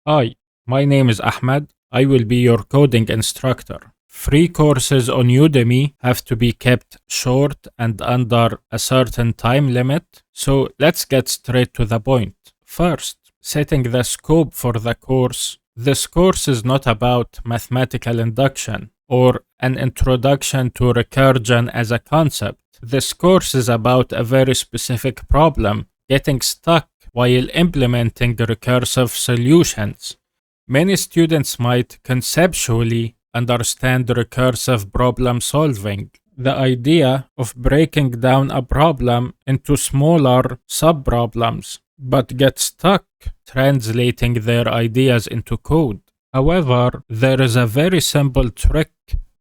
Hi, my name is Ahmed. I will be your coding instructor. Free courses on Udemy have to be kept short and under a certain time limit, so let's get straight to the point. First, setting the scope for the course. This course is not about mathematical induction or an introduction to recursion as a concept. This course is about a very specific problem, getting stuck while implementing recursive solutions. Many students might conceptually understand recursive problem solving, the idea of breaking down a problem into smaller subproblems, but get stuck translating their ideas into code. However, there is a very simple trick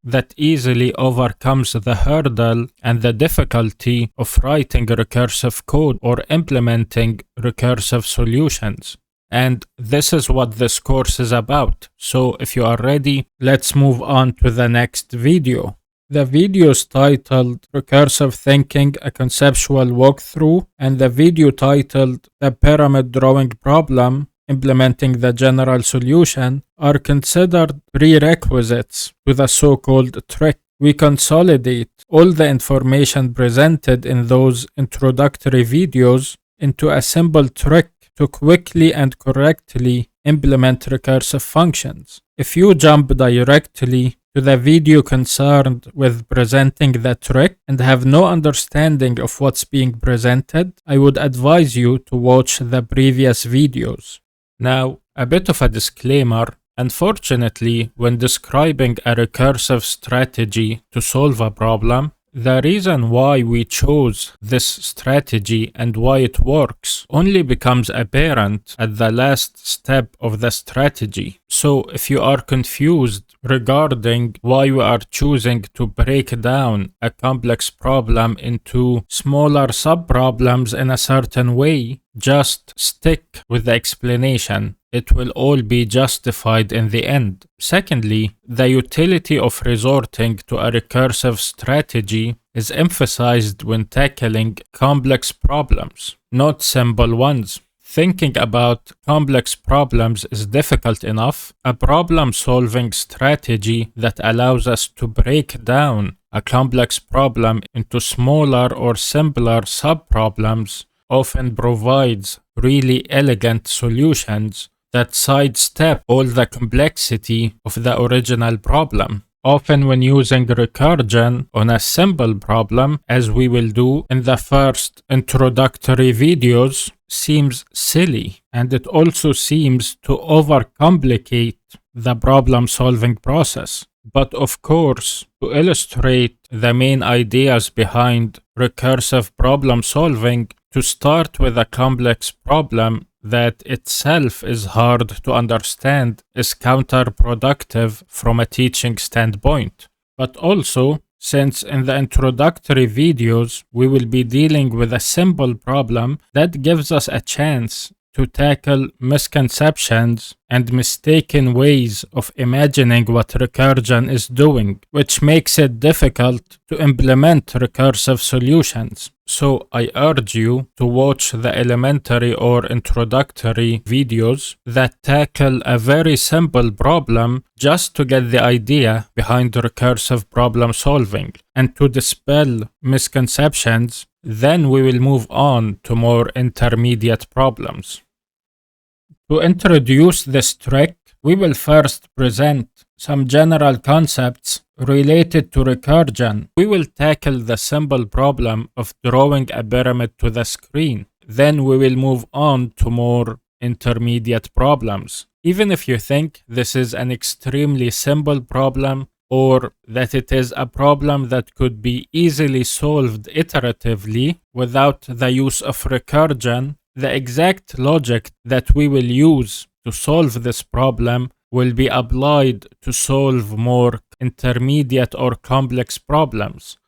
that easily overcomes the hurdle and the difficulty of writing recursive code or implementing recursive solutions. And this is what this course is about. So if you are ready, let's move on to the next video. The video is titled Recursive Thinking, a Conceptual Walkthrough, and the video titled The Pyramid Drawing Problem, Implementing the General Solution, are considered prerequisites to the so-called trick. We consolidate all the information presented in those introductory videos into a simple trick to quickly and correctly implement recursive functions. If you jump directly to the video concerned with presenting the trick and have no understanding of what's being presented, I would advise you to watch the previous videos. Now, a bit of a disclaimer. Unfortunately, when describing a recursive strategy to solve a problem, the reason why we chose this strategy and why it works only becomes apparent at the last step of the strategy. So if you are confused regarding why we are choosing to break down a complex problem into smaller subproblems in a certain way, just stick with the explanation. It will all be justified in the end. Secondly, the utility of resorting to a recursive strategy is emphasized when tackling complex problems, not simple ones. Thinking about complex problems is difficult enough. A problem-solving strategy that allows us to break down a complex problem into smaller or simpler subproblems often provides really elegant solutions that sidestep all the complexity of the original problem. Often when using recursion on a simple problem, as we will do in the first introductory videos, seems silly, and it also seems to overcomplicate the problem-solving process. But of course, to illustrate the main ideas behind recursive problem solving, to start with a complex problem that itself is hard to understand is counterproductive from a teaching standpoint. But also, since in the introductory videos we will be dealing with a simple problem, that gives us a chance to tackle misconceptions and mistaken ways of imagining what recursion is doing, which makes it difficult to implement recursive solutions. So I urge you to watch the elementary or introductory videos that tackle a very simple problem just to get the idea behind recursive problem solving and to dispel misconceptions. Then we will move on to more intermediate problems. To introduce this trick, we will first present some general concepts related to recursion. We will tackle the simple problem of drawing a pyramid to the screen. Then we will move on to more intermediate problems. Even if you think this is an extremely simple problem or that it is a problem that could be easily solved iteratively without the use of recursion, the exact logic that we will use to solve this problem will be applied to solve more intermediate or complex problems.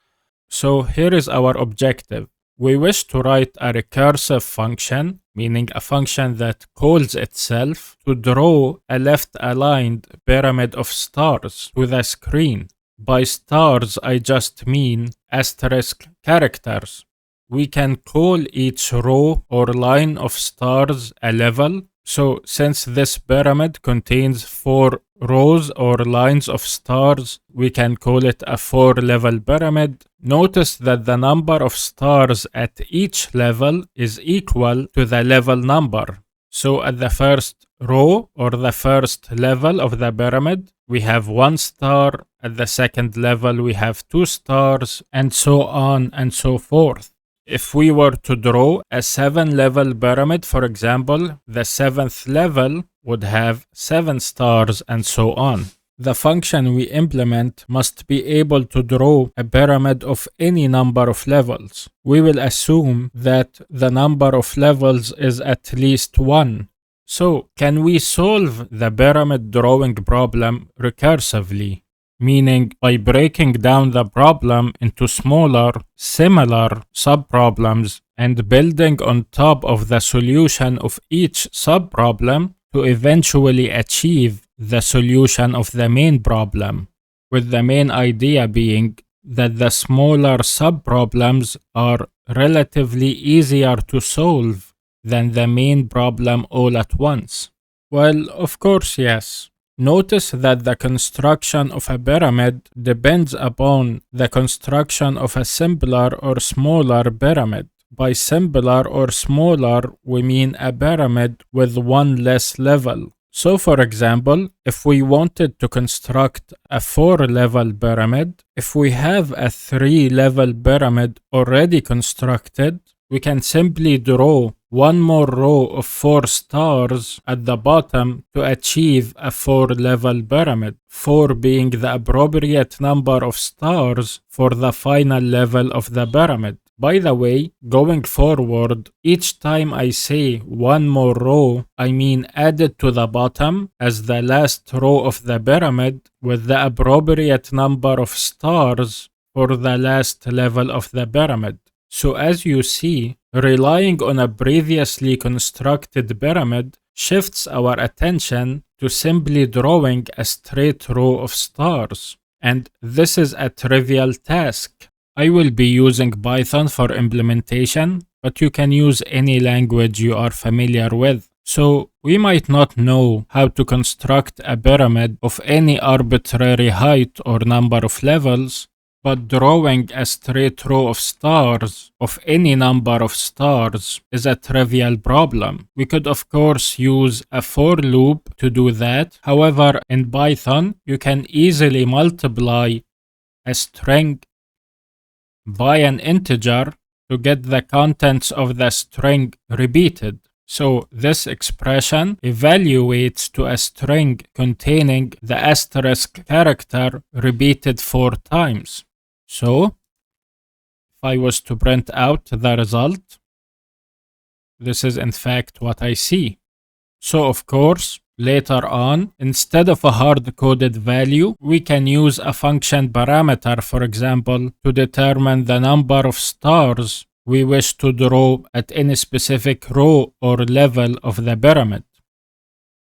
So here is our objective. We wish to write a recursive function, meaning a function that calls itself to draw a left-aligned pyramid of stars to the screen. By stars, I just mean asterisk characters. We can call each row or line of stars a level. So since this pyramid contains 4 rows or lines of stars, we can call it a 4-level pyramid. Notice that the number of stars at each level is equal to the level number. So at the first row or the first level of the pyramid, we have 1 star. At the second level, we have 2 stars, and so on and so forth. If we were to draw a 7-level pyramid, for example, the 7th level would have 7 stars and so on. The function we implement must be able to draw a pyramid of any number of levels. We will assume that the number of levels is at least 1. So, can we solve the pyramid drawing problem recursively? Meaning by breaking down the problem into smaller, similar subproblems and building on top of the solution of each subproblem to eventually achieve the solution of the main problem, with the main idea being that the smaller subproblems are relatively easier to solve than the main problem all at once. Well, of course, yes. Notice that the construction of a pyramid depends upon the construction of a simpler or smaller pyramid. By simpler or smaller, we mean a pyramid with one less level. So for example, if we wanted to construct a 4-level pyramid, if we have a 3-level pyramid already constructed, we can simply draw one more row of 4 stars at the bottom to achieve a 4-level pyramid, 4 being the appropriate number of stars for the final level of the pyramid. By the way, going forward, each time I say one more row, I mean add it to the bottom as the last row of the pyramid with the appropriate number of stars for the last level of the pyramid. So as you see, relying on a previously constructed pyramid shifts our attention to simply drawing a straight row of stars. And this is a trivial task. I will be using Python for implementation, but you can use any language you are familiar with. So we might not know how to construct a pyramid of any arbitrary height or number of levels, but drawing a straight row of stars of any number of stars is a trivial problem. We could of course use a for loop to do that. However, in Python, you can easily multiply a string by an integer to get the contents of the string repeated. So this expression evaluates to a string containing the asterisk character repeated 4 times. So, if I was to print out the result, this is in fact what I see. So of course, later on, instead of a hard-coded value, we can use a function parameter, for example, to determine the number of stars we wish to draw at any specific row or level of the pyramid.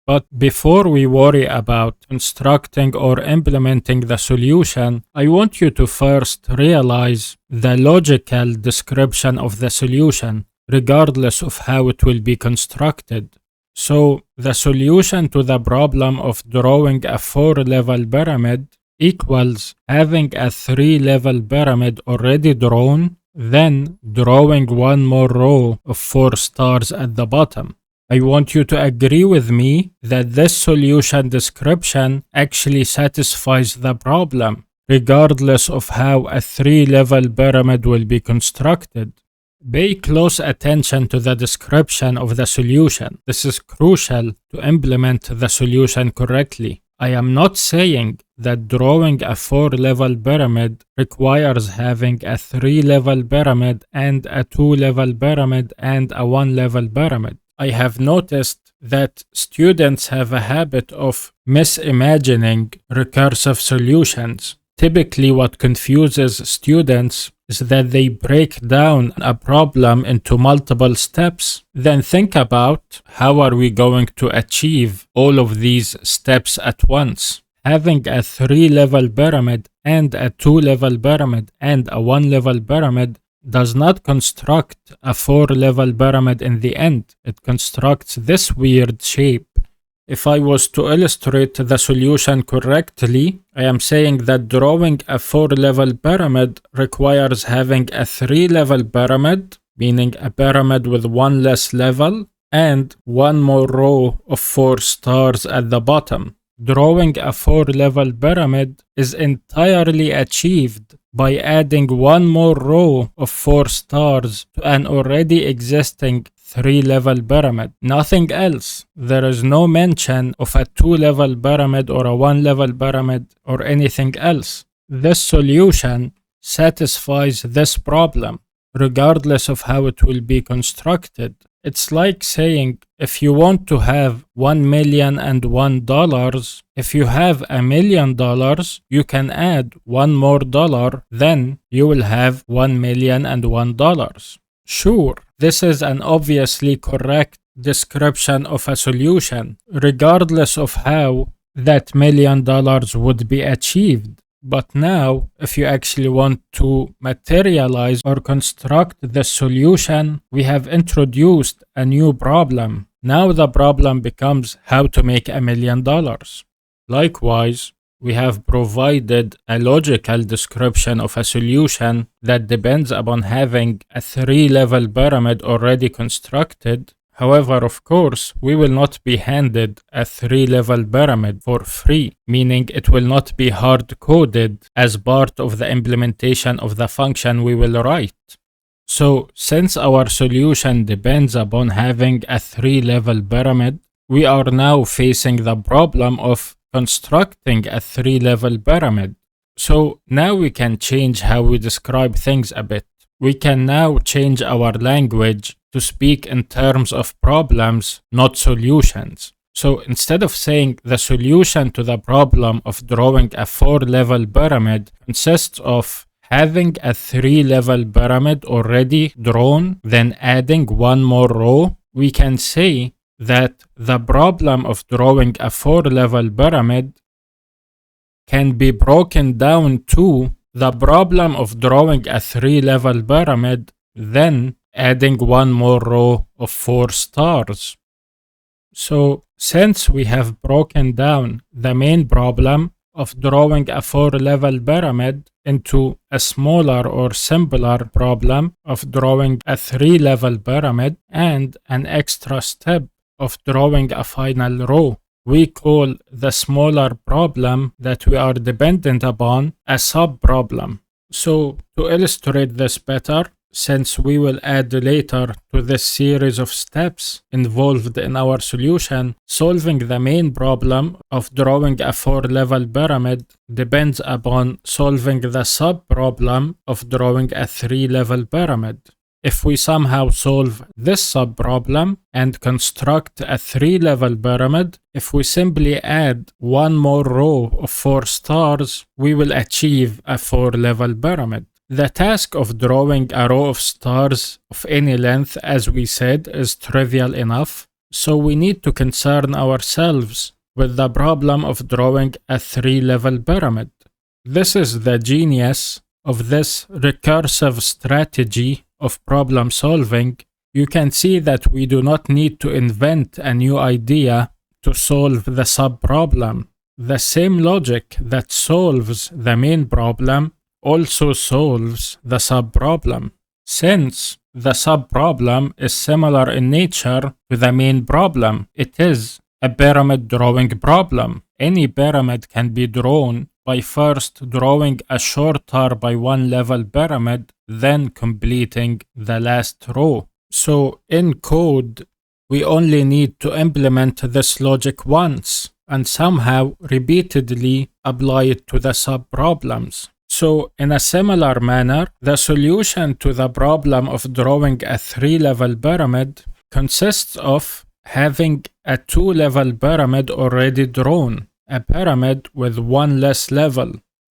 But before we worry about constructing or implementing the solution, I want you to first realize the logical description of the solution, regardless of how it will be constructed. So, the solution to the problem of drawing a 4-level pyramid equals having a 3-level pyramid already drawn, then drawing one more row of 4 stars at the bottom. I want you to agree with me that this solution description actually satisfies the problem, regardless of how a 3-level pyramid will be constructed. Pay close attention to the description of the solution. This is crucial to implement the solution correctly. I am not saying that drawing a 4-level pyramid requires having a 3-level pyramid and a 2-level pyramid and a 1-level pyramid. I have noticed that students have a habit of misimagining recursive solutions. Typically, what confuses students is that they break down a problem into multiple steps, then think about how are we going to achieve all of these steps at once. Having a 3-level pyramid and a 2-level pyramid and a 1-level pyramid does not construct a 4-level pyramid in the end. It constructs this weird shape. If I was to illustrate the solution correctly, I am saying that drawing a 4-level pyramid requires having a 3-level pyramid, meaning a pyramid with one less level, and one more row of 4 stars at the bottom. Drawing a 4-level pyramid is entirely achieved by adding one more row of 4 stars to an already existing 3-level pyramid. Nothing else. There is no mention of a 2-level pyramid or a 1-level pyramid or anything else. This solution satisfies this problem, regardless of how it will be constructed. It's like saying, if you want to have $1,000,001, if you have $1,000,000, you can add one more dollar, then you will have $1,000,001. Sure, this is an obviously correct description of a solution, regardless of how that $1,000,000 would be achieved. But now, if you actually want to materialize or construct the solution, we have introduced a new problem. Now the problem becomes how to make $1,000,000. Likewise, we have provided a logical description of a solution that depends upon having a 3-level pyramid already constructed. However, of course, we will not be handed a 3-level pyramid for free, meaning it will not be hard-coded as part of the implementation of the function we will write. So, since our solution depends upon having a 3-level pyramid, we are now facing the problem of constructing a 3-level pyramid. So, now we can change how we describe things a bit. We can now change our language to speak in terms of problems, not solutions. So instead of saying the solution to the problem of drawing a 4-level pyramid consists of having a 3-level pyramid already drawn, then adding one more row, we can say that the problem of drawing a 4-level pyramid can be broken down to the problem of drawing a 3-level pyramid, then adding one more row of 4 stars. So, since we have broken down the main problem of drawing a 4-level pyramid into a smaller or simpler problem of drawing a 3-level pyramid and an extra step of drawing a final row, we call the smaller problem that we are dependent upon a subproblem. So, to illustrate this better, since we will add later to this series of steps involved in our solution, solving the main problem of drawing a 4-level pyramid depends upon solving the subproblem of drawing a 3-level pyramid. If we somehow solve this subproblem and construct a 3-level pyramid, if we simply add one more row of 4 stars, we will achieve a 4-level pyramid. The task of drawing a row of stars of any length, as we said, is trivial enough, so we need to concern ourselves with the problem of drawing a 3-level pyramid. This is the genius of this recursive strategy of problem solving. You can see that we do not need to invent a new idea to solve the subproblem. The same logic that solves the main problem also solves the subproblem. Since the subproblem is similar in nature to the main problem, it is a pyramid drawing problem. Any pyramid can be drawn by first drawing a shorter by 1-level pyramid, then completing the last row. So in code, we only need to implement this logic once and somehow repeatedly apply it to the subproblems. So in a similar manner, the solution to the problem of drawing a 3-level pyramid consists of having a 2-level pyramid already drawn, a pyramid with one less level,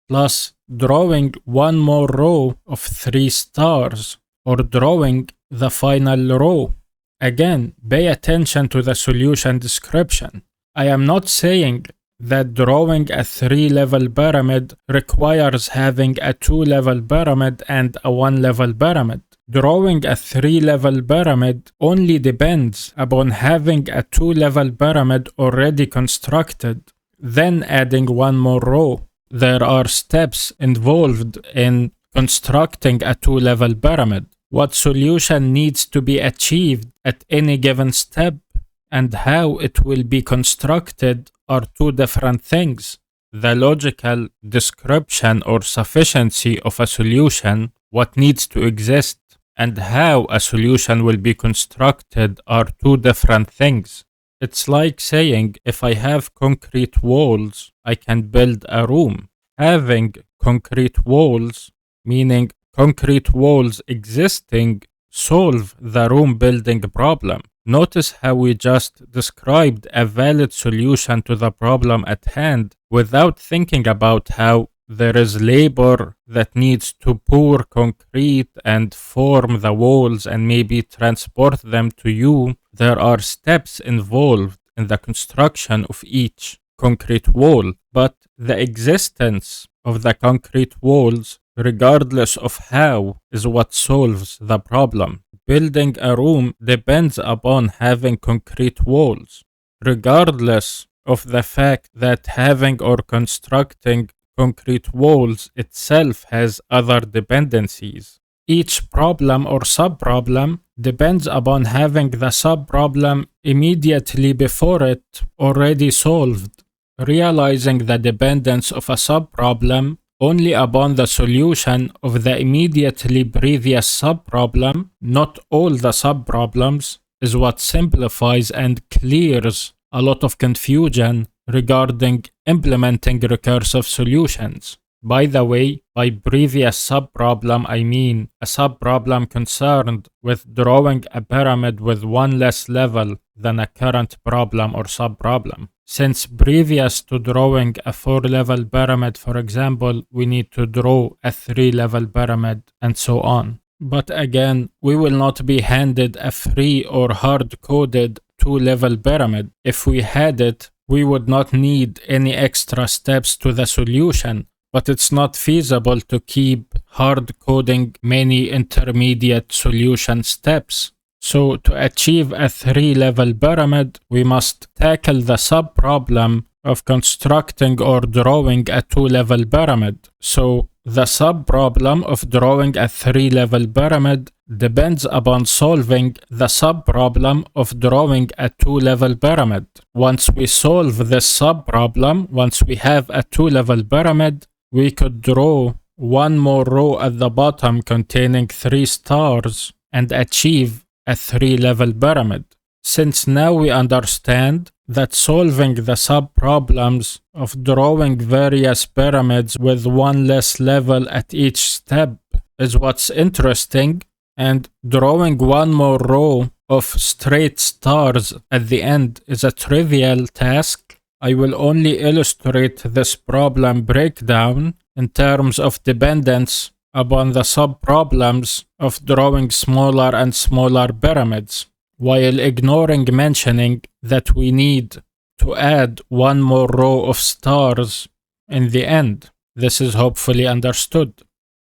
plus drawing one more row of 3 stars, or drawing the final row. Again, pay attention to the solution description. I am not saying that drawing a 3-level pyramid requires having a 2-level pyramid and a 1-level pyramid. Drawing a 3-level pyramid only depends upon having a 2-level pyramid already constructed, then adding one more row. There are steps involved in constructing a 2-level pyramid. What solution needs to be achieved at any given step and how it will be constructed are two different things. The logical description or sufficiency of a solution, what needs to exist, and how a solution will be constructed are two different things. It's like saying if I have concrete walls, I can build a room. Having concrete walls, meaning concrete walls existing, solve the room building problem. Notice how we just described a valid solution to the problem at hand without thinking about how there is labor that needs to pour concrete and form the walls and maybe transport them to you. There are steps involved in the construction of each concrete wall, but the existence of the concrete walls, regardless of how, is what solves the problem. Building a room depends upon having concrete walls, regardless of the fact that having or constructing concrete walls itself has other dependencies. Each problem or subproblem depends upon having the subproblem immediately before it already solved. Realizing the dependence of a subproblem only upon the solution of the immediately previous subproblem, not all the subproblems, is what simplifies and clears a lot of confusion regarding implementing recursive solutions. By the way, by previous subproblem, I mean a subproblem concerned with drawing a pyramid with one less level than a current problem or subproblem. Since previous to drawing a 4-level pyramid, for example, we need to draw a 3-level pyramid and so on. But again, we will not be handed a free or hard-coded 2-level pyramid. If we had it, we would not need any extra steps to the solution, but it's not feasible to keep hard-coding many intermediate solution steps. So to achieve a 3-level pyramid, we must tackle the subproblem of constructing or drawing a 2-level pyramid. So the subproblem of drawing a 3-level pyramid depends upon solving the subproblem of drawing a 2-level pyramid. Once we solve this subproblem, once we have a 2-level pyramid, we could draw one more row at the bottom containing 3 stars and achieve a 3-level pyramid. Since now we understand that solving the subproblems of drawing various pyramids with one less level at each step is what's interesting, and drawing one more row of straight stars at the end is a trivial task, I will only illustrate this problem breakdown in terms of dependence upon the subproblems of drawing smaller and smaller pyramids, while ignoring mentioning that we need to add one more row of stars in the end. This is hopefully understood.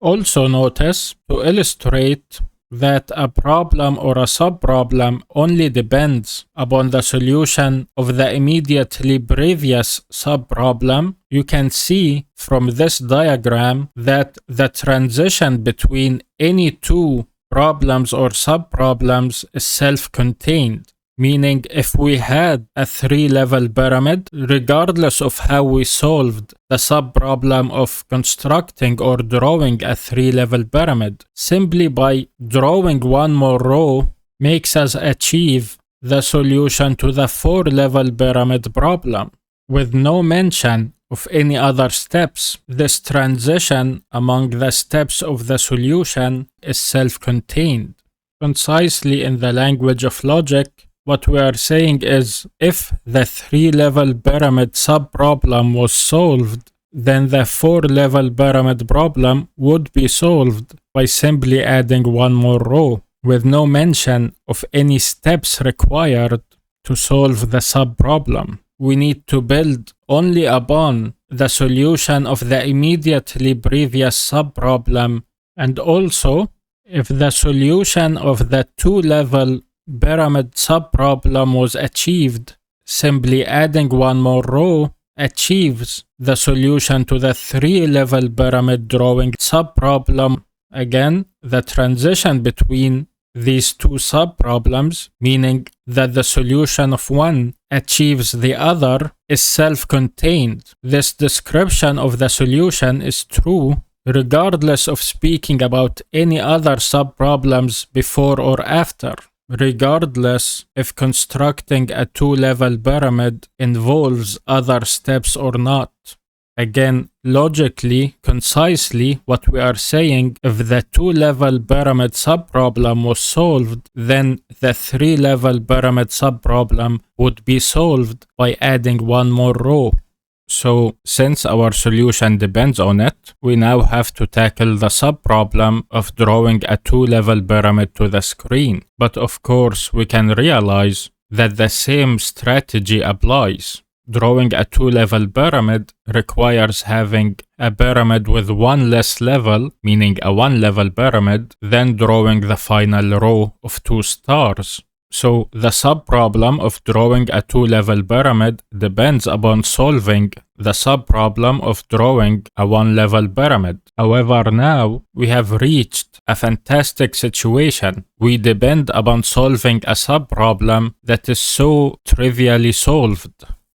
Also notice, to illustrate that a problem or a subproblem only depends upon the solution of the immediately previous subproblem, you can see from this diagram that the transition between any two problems or subproblems is self-contained. Meaning, if we had a 3-level pyramid, regardless of how we solved the subproblem of constructing or drawing a 3-level pyramid, simply by drawing one more row makes us achieve the solution to the 4-level pyramid problem. With no mention of any other steps, this transition among the steps of the solution is self-contained. Concisely in the language of logic, what we are saying is, if the 3-level pyramid subproblem was solved, then the 4-level pyramid problem would be solved by simply adding one more row, with no mention of any steps required to solve the subproblem. we need to build only upon the solution of the immediately previous subproblem, and also if the solution of the two-level pyramid subproblem was achieved, simply adding one more row achieves the solution to the three-level pyramid drawing subproblem. Again, the transition between these two subproblems, meaning that the solution of one achieves the other, is self-contained. This description of the solution is true regardless of speaking about any other subproblems before or after, regardless if constructing a two-level pyramid involves other steps or not. Again, logically, concisely, what we are saying, if the two-level pyramid subproblem was solved, then the three-level pyramid subproblem would be solved by adding one more row. So, since our solution depends on it, we now have to tackle the subproblem of drawing a two-level pyramid to the screen. But of course, we can realize that the same strategy applies. Drawing a two-level pyramid requires having a pyramid with one less level, meaning a one-level pyramid, than drawing the final row of two stars. So the subproblem of drawing a two-level pyramid depends upon solving the subproblem of drawing a one-level pyramid. However, now we have reached a fantastic situation. We depend upon solving a subproblem that is so trivially solved.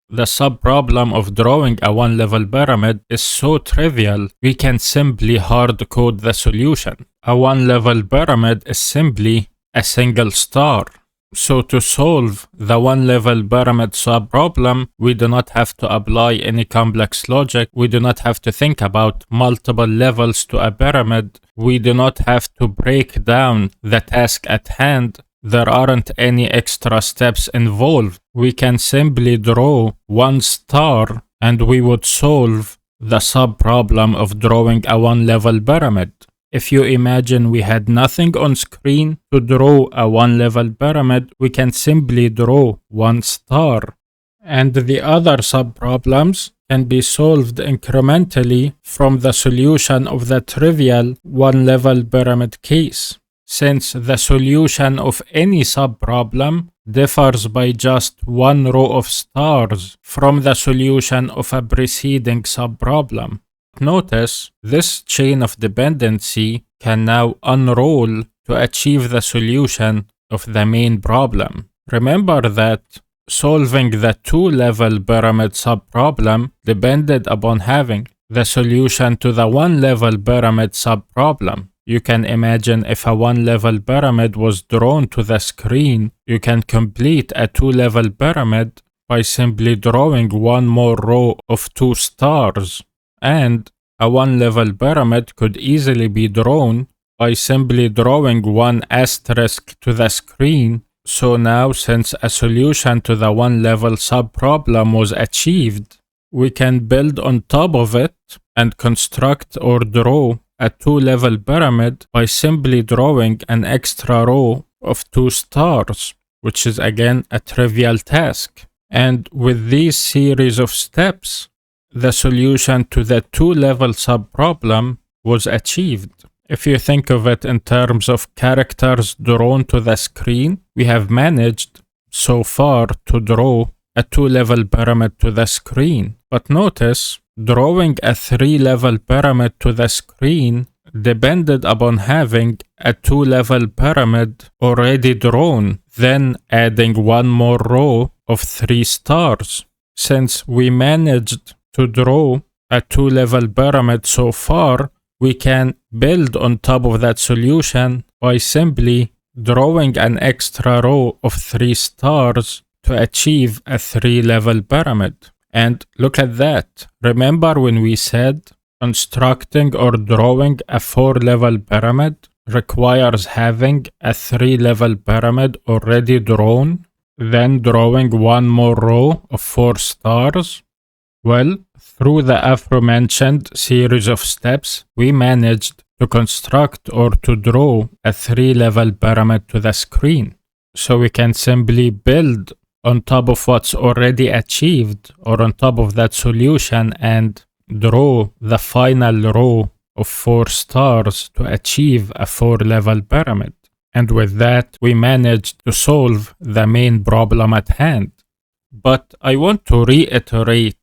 The subproblem of drawing a one-level pyramid is so trivial, we can simply hard-code the solution. A one-level pyramid is simply a single star. So to solve the one-level pyramid subproblem, we do not have to apply any complex logic. We do not have to think about multiple levels to a pyramid. We do not have to break down the task at hand. There aren't any extra steps involved. We can simply draw one star and we would solve the subproblem of drawing a one-level pyramid. If you imagine we had nothing on screen to draw a one-level pyramid, we can simply draw one star. And the other subproblems can be solved incrementally from the solution of the trivial one-level pyramid case. Since the solution of any subproblem differs by just one row of stars from the solution of a preceding subproblem. Notice, this chain of dependency can now unroll to achieve the solution of the main problem. Remember that solving the two-level pyramid subproblem depended upon having the solution to the one-level pyramid subproblem. You can imagine if a one-level pyramid was drawn to the screen, you can complete a two-level pyramid by simply drawing one more row of two stars. And a one-level pyramid could easily be drawn by simply drawing one asterisk to the screen. So now, since a solution to the one-level subproblem was achieved, we can build on top of it and construct or draw a two-level pyramid by simply drawing an extra row of two stars, which is again a trivial task. And with these series of steps, the solution to the two-level subproblem was achieved. If you think of it in terms of characters drawn to the screen, we have managed so far to draw a two-level pyramid to the screen. But notice, drawing a three-level pyramid to the screen depended upon having a two-level pyramid already drawn, then adding one more row of three stars. Since we managed to draw a two-level pyramid so far, we can build on top of that solution by simply drawing an extra row of three stars to achieve a three-level pyramid. And look at that. Remember when we said constructing or drawing a four-level pyramid requires having a three-level pyramid already drawn, then drawing one more row of four stars? Well, through the aforementioned series of steps, we managed to construct or to draw a three-level pyramid to the screen. So we can simply build on top of what's already achieved or on top of that solution and draw the final row of 4 stars to achieve a 4-level pyramid. And with that, we managed to solve the main problem at hand. But I want to reiterate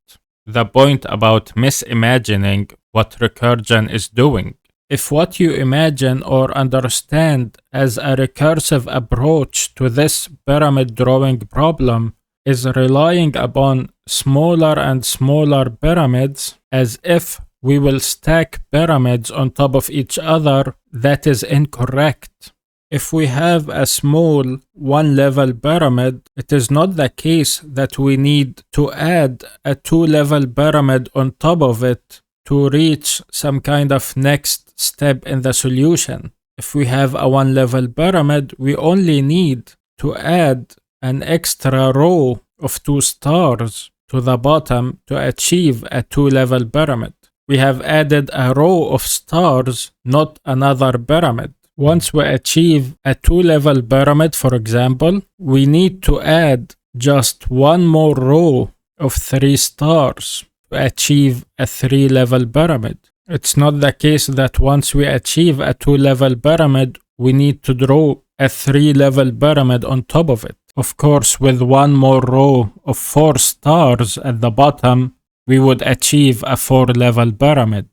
the point about misimagining what recursion is doing. If what you imagine or understand as a recursive approach to this pyramid drawing problem is relying upon smaller and smaller pyramids as if we will stack pyramids on top of each other, that is incorrect. If we have a small one-level pyramid, it is not the case that we need to add a 2-level pyramid on top of it to reach some kind of next step in the solution. If we have a 1-level pyramid, we only need to add an extra row of 2 stars to the bottom to achieve a 2-level pyramid. We have added a row of stars, not another pyramid. Once we achieve a 2-level pyramid, for example, we need to add just one more row of 3 stars to achieve a 3-level pyramid. It's not the case that once we achieve a 2-level pyramid, we need to draw a 3-level pyramid on top of it. Of course, with one more row of 4 stars at the bottom, we would achieve a 4-level pyramid.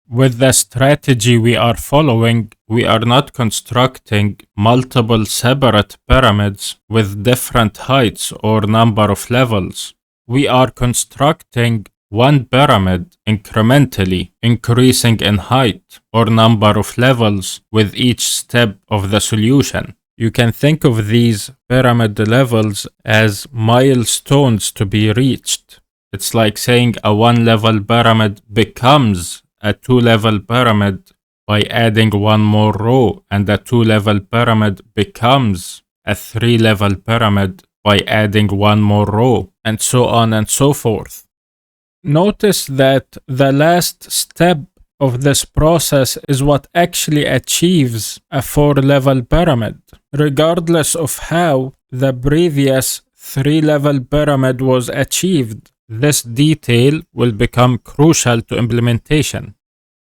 With the strategy we are following, we are not constructing multiple separate pyramids with different heights or number of levels. We are constructing one pyramid incrementally, increasing in height or number of levels with each step of the solution. You can think of these pyramid levels as milestones to be reached. It's like saying a 1-level pyramid becomes a 2-level pyramid by adding one more row, and a 2-level pyramid becomes a 3-level pyramid by adding one more row, and so on and so forth. Notice that the last step of this process is what actually achieves a 4-level pyramid. Regardless of how the previous 3-level pyramid was achieved, this detail will become crucial to implementation.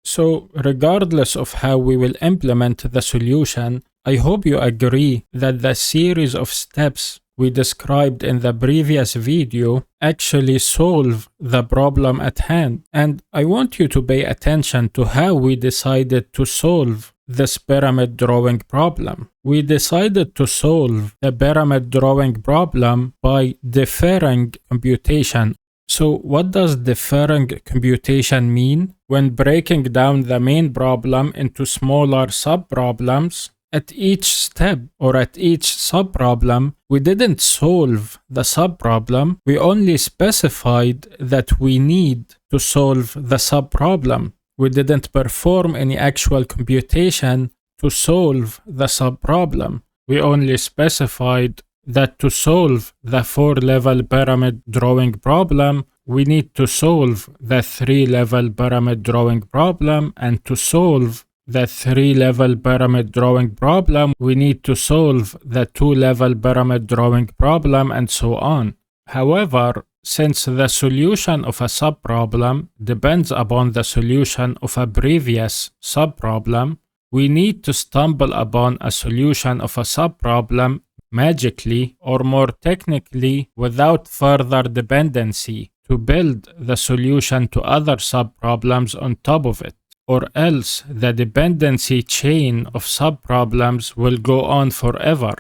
So, regardless of how we will implement the solution, I hope you agree that the series of steps we described in the previous video actually solve the problem at hand. And I want you to pay attention to how we decided to solve this pyramid drawing problem. We decided to solve the pyramid drawing problem by deferring computation. So what does deferring computation mean? When breaking down the main problem into smaller sub-problems, at each step or at each sub-problem, we didn't solve the sub-problem, we only specified that we need to solve the sub-problem. We didn't perform any actual computation to solve the sub-problem. We only specified that to solve the 4-level pyramid drawing problem, we need to solve the 3-level pyramid drawing problem, and to solve the 3-level pyramid drawing problem, we need to solve the 2-level pyramid drawing problem, and so on. However, since the solution of a subproblem depends upon the solution of a previous subproblem, we need to stumble upon a solution of a subproblem magically, or more technically, without further dependency, to build the solution to other subproblems on top of it. Or else the dependency chain of subproblems will go on forever.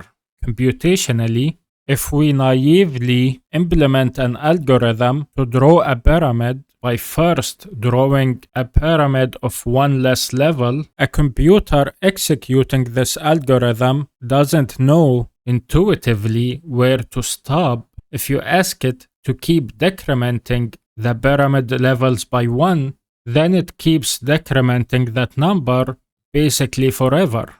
Computationally, if we naively implement an algorithm to draw a pyramid by first drawing a pyramid of one less level, a computer executing this algorithm doesn't know intuitively where to stop if you ask it to keep decrementing the pyramid levels by 1. Then it keeps decrementing that number basically forever.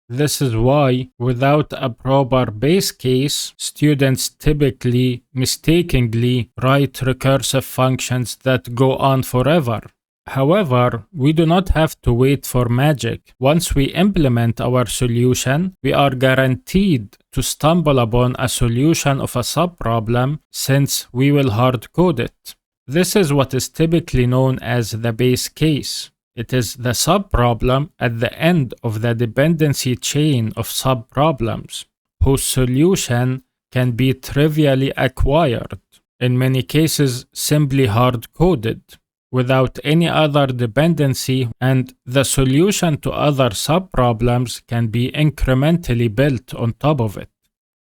This is why, without a proper base case, students typically mistakenly write recursive functions that go on forever. However, we do not have to wait for magic. Once we implement our solution, we are guaranteed to stumble upon a solution of a subproblem since we will hard code it. This is what is typically known as the base case. It is the subproblem at the end of the dependency chain of subproblems, whose solution can be trivially acquired, in many cases simply hard-coded, without any other dependency, and the solution to other subproblems can be incrementally built on top of it.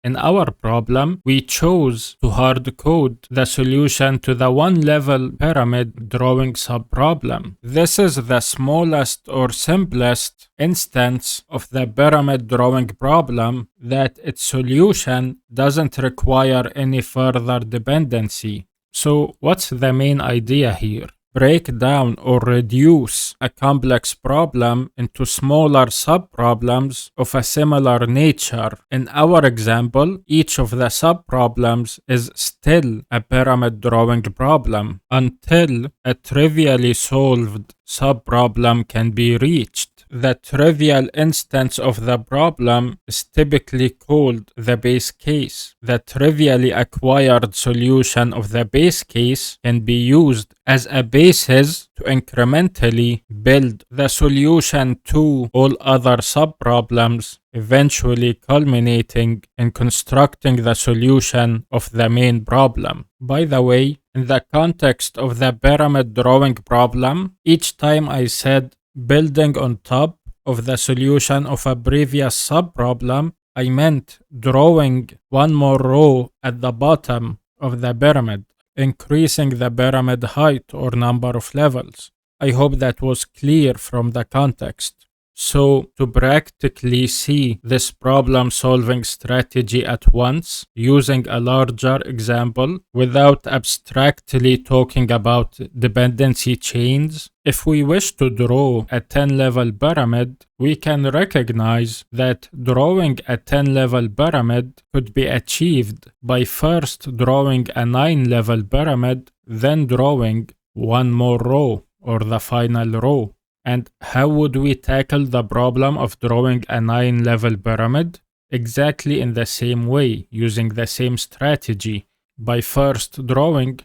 In our problem, we chose to hard-code the solution to the one-level pyramid drawing subproblem. This is the smallest or simplest instance of the pyramid drawing problem that its solution doesn't require any further dependency. So what's the main idea here? Break down or reduce a complex problem into smaller subproblems of a similar nature. In our example, each of the subproblems is still a pyramid drawing problem until a trivially solved subproblem can be reached. The trivial instance of the problem is typically called the base case. The trivially acquired solution of the base case can be used as a basis to incrementally build the solution to all other subproblems, eventually culminating in constructing the solution of the main problem. By the way, in the context of the pyramid drawing problem, each time I said building on top of the solution of a previous subproblem, I meant drawing one more row at the bottom of the pyramid, increasing the pyramid height or number of levels. I hope that was clear from the context. So, to practically see this problem-solving strategy at once, using a larger example, without abstractly talking about dependency chains, if we wish to draw a 10-level pyramid, we can recognize that drawing a 10-level pyramid could be achieved by first drawing a 9-level pyramid, then drawing one more row, or the final row. And how would we tackle the problem of drawing a 9-level pyramid? Exactly in the same way, using the same strategy, by first drawing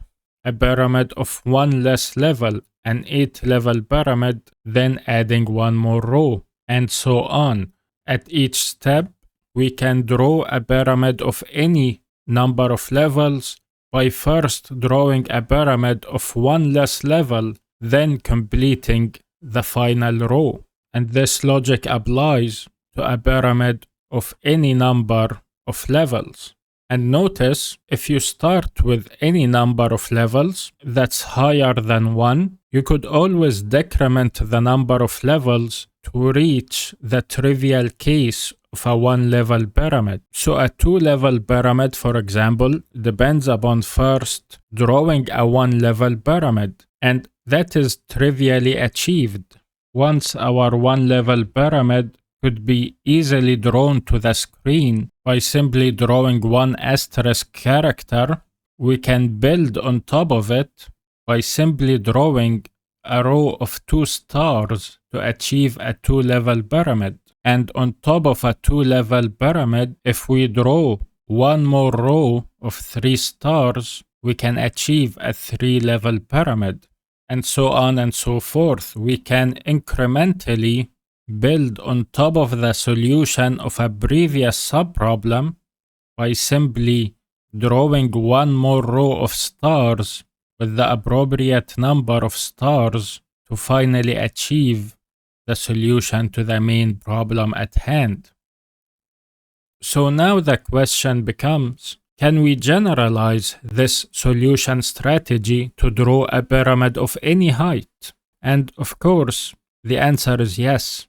a pyramid of one less level, an 8-level pyramid, then adding one more row, and so on. At each step, we can draw a pyramid of any number of levels by first drawing a pyramid of one less level, then completing the final row. And this logic applies to a pyramid of any number of levels. And notice, if you start with any number of levels that's higher than 1, you could always decrement the number of levels to reach the trivial case of a 1-level pyramid. So a 2-level pyramid, for example, depends upon first drawing a 1-level pyramid, and that is trivially achieved. Once our 1-level pyramid could be easily drawn to the screen by simply drawing one asterisk character, we can build on top of it by simply drawing a row of 2 stars to achieve a 2-level pyramid. And on top of a 2-level pyramid, if we draw one more row of 3 stars, we can achieve a 3-level pyramid. And so on and so forth. We can incrementally build on top of the solution of a previous subproblem by simply drawing one more row of stars with the appropriate number of stars to finally achieve the solution to the main problem at hand. So now the question becomes, can we generalize this solution strategy to draw a pyramid of any height? And of course, the answer is yes.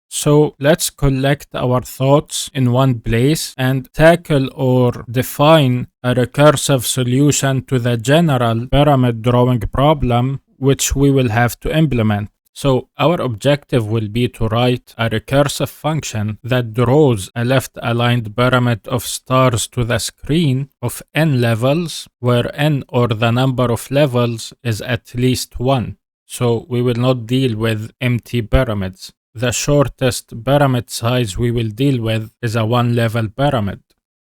So let's collect our thoughts in one place and tackle or define a recursive solution to the general pyramid drawing problem, which we will have to implement. So our objective will be to write a recursive function that draws a left-aligned pyramid of stars to the screen of n levels, where n, or the number of levels, is at least 1. so we will not deal with empty pyramids. The shortest pyramid size we will deal with is a one-level pyramid.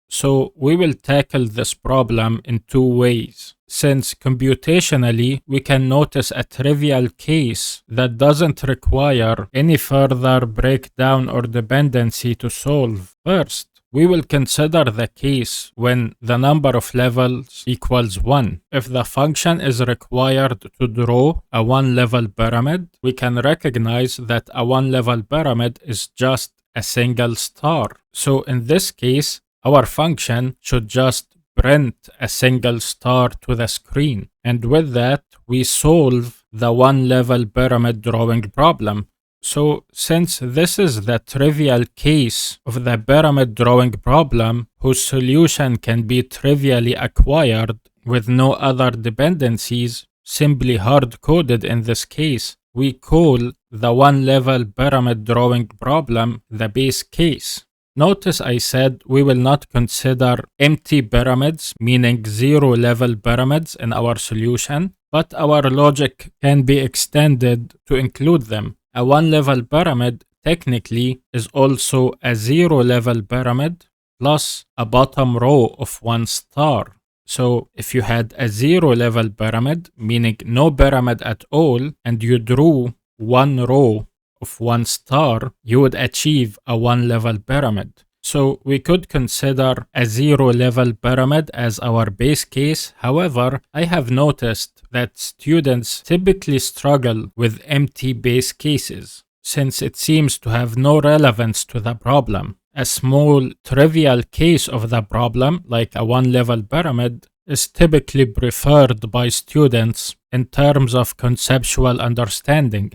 So we will tackle this problem in two ways. Since computationally we can notice a trivial case that doesn't require any further breakdown or dependency to solve. First, we will consider the case when the number of levels equals 1. If the function is required to draw a one-level pyramid, we can recognize that a one-level pyramid is just a single star. So in this case, our function should just print a single star to the screen. And with that, we solve the one-level pyramid drawing problem. So since this is the trivial case of the pyramid drawing problem whose solution can be trivially acquired with no other dependencies, simply hard-coded in this case, we call the one-level pyramid drawing problem the base case. Notice I said we will not consider empty pyramids, meaning zero-level pyramids in our solution, but our logic can be extended to include them. A one-level pyramid technically is also a zero-level pyramid plus a bottom row of one star. So if you had a zero-level pyramid, meaning no pyramid at all, and you drew one row of one star, you would achieve a one-level pyramid. So we could consider a zero-level pyramid as our base case. However, I have noticed that students typically struggle with empty base cases, since it seems to have no relevance to the problem. A small, trivial case of the problem, like a one-level pyramid, is typically preferred by students in terms of conceptual understanding.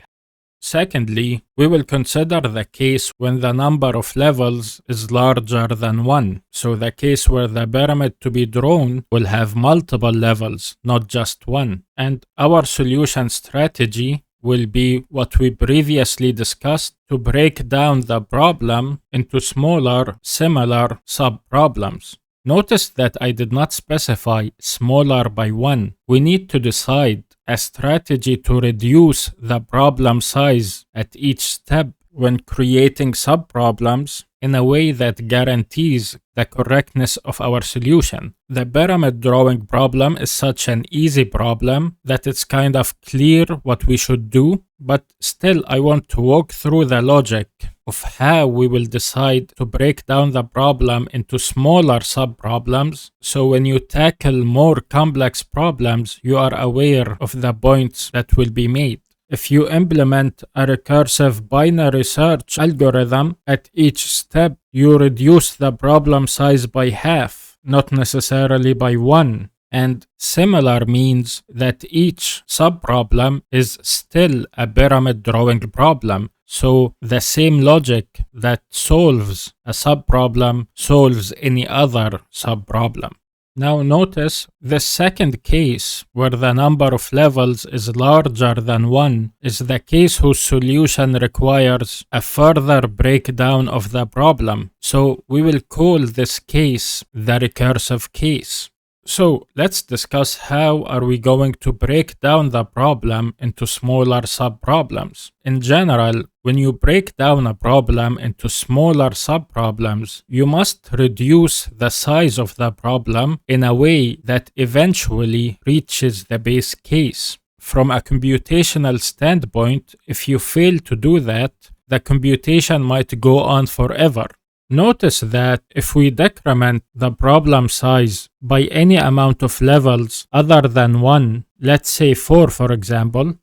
Secondly, we will consider the case when the number of levels is larger than 1. So the case where the pyramid to be drawn will have multiple levels, not just one. And our solution strategy will be what we previously discussed to break down the problem into smaller, similar sub-problems. Notice that I did not specify smaller by 1. We need to decide a strategy to reduce the problem size at each step when creating subproblems in a way that guarantees the correctness of our solution. The pyramid drawing problem is such an easy problem that it's kind of clear what we should do, but still I want to walk through the logic of how we will decide to break down the problem into smaller subproblems, so when you tackle more complex problems, you are aware of the points that will be made. If you implement a recursive binary search algorithm, at each step you reduce the problem size by half, not necessarily by 1. And similar means that each subproblem is still a pyramid drawing problem. So the same logic that solves a subproblem solves any other subproblem. Now notice the second case where the number of levels is larger than 1 is the case whose solution requires a further breakdown of the problem. So we will call this case the recursive case. So let's discuss how are we going to break down the problem into smaller subproblems. In general, when you break down a problem into smaller subproblems, you must reduce the size of the problem in a way that eventually reaches the base case. From a computational standpoint, if you fail to do that, the computation might go on forever. Notice that if we decrement the problem size by any amount of levels other than 1, let's say 4 for example,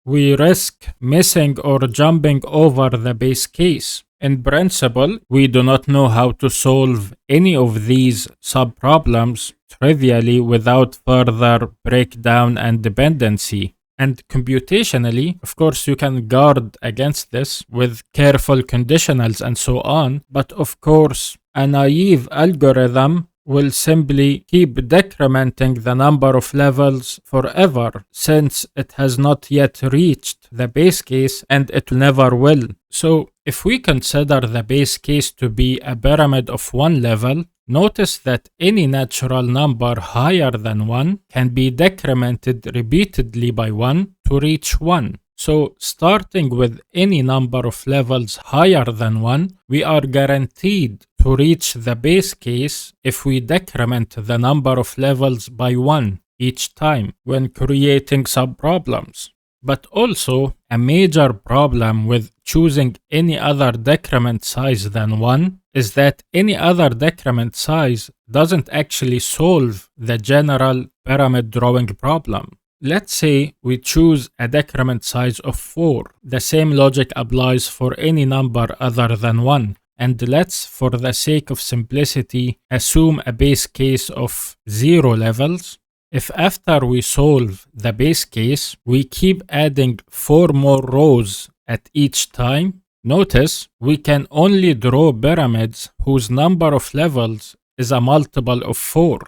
we risk missing or jumping over the base case. In principle, we do not know how to solve any of these subproblems trivially without further breakdown and dependency. And computationally, of course, you can guard against this with careful conditionals and so on, but of course, a naive algorithm will simply keep decrementing the number of levels forever since it has not yet reached the base case and it never will. So if we consider the base case to be a pyramid of one level, notice that any natural number higher than 1 can be decremented repeatedly by 1 to reach 1. So starting with any number of levels higher than 1, we are guaranteed to reach the base case if we decrement the number of levels by 1 each time when creating subproblems. But also, a major problem with choosing any other decrement size than 1 is that any other decrement size doesn't actually solve the general pyramid drawing problem. Let's say we choose a decrement size of 4. The same logic applies for any number other than 1. And let's, for the sake of simplicity, assume a base case of 0 levels. If after we solve the base case, we keep adding 4 more rows at each time, notice we can only draw pyramids whose number of levels is a multiple of 4.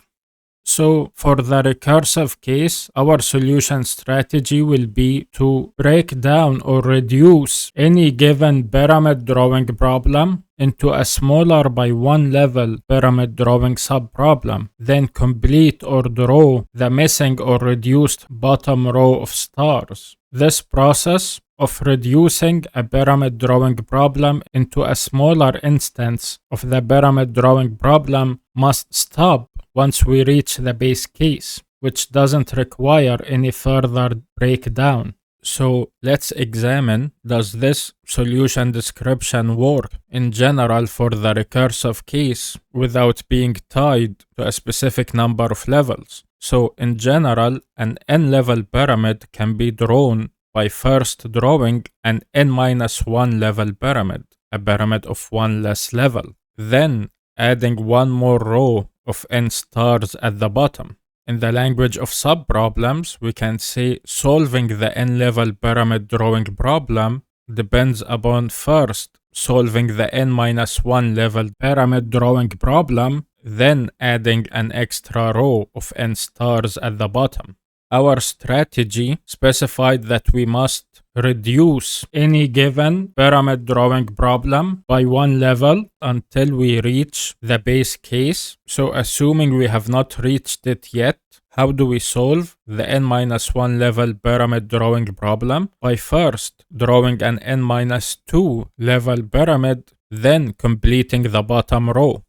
So for the recursive case, our solution strategy will be to break down or reduce any given pyramid drawing problem into a smaller by 1 level pyramid drawing subproblem, then complete or draw the missing or reduced bottom row of stars. This process of reducing a pyramid drawing problem into a smaller instance of the pyramid drawing problem must stop once we reach the base case, which doesn't require any further breakdown. So let's examine, does this solution description work in general for the recursive case without being tied to a specific number of levels? So in general, an n-level pyramid can be drawn by first drawing an n-1 level pyramid, a pyramid of 1 less level, then adding 1 more row of n stars at the bottom. In the language of subproblems, we can say solving the n-level pyramid drawing problem depends upon first solving the n-1 level pyramid drawing problem, then adding an extra row of n stars at the bottom. Our strategy specified that we must reduce any given pyramid drawing problem by 1 level until we reach the base case. So assuming we have not reached it yet, how do we solve the n-1 level pyramid drawing problem? By first drawing an n-2 level pyramid, then completing the bottom row.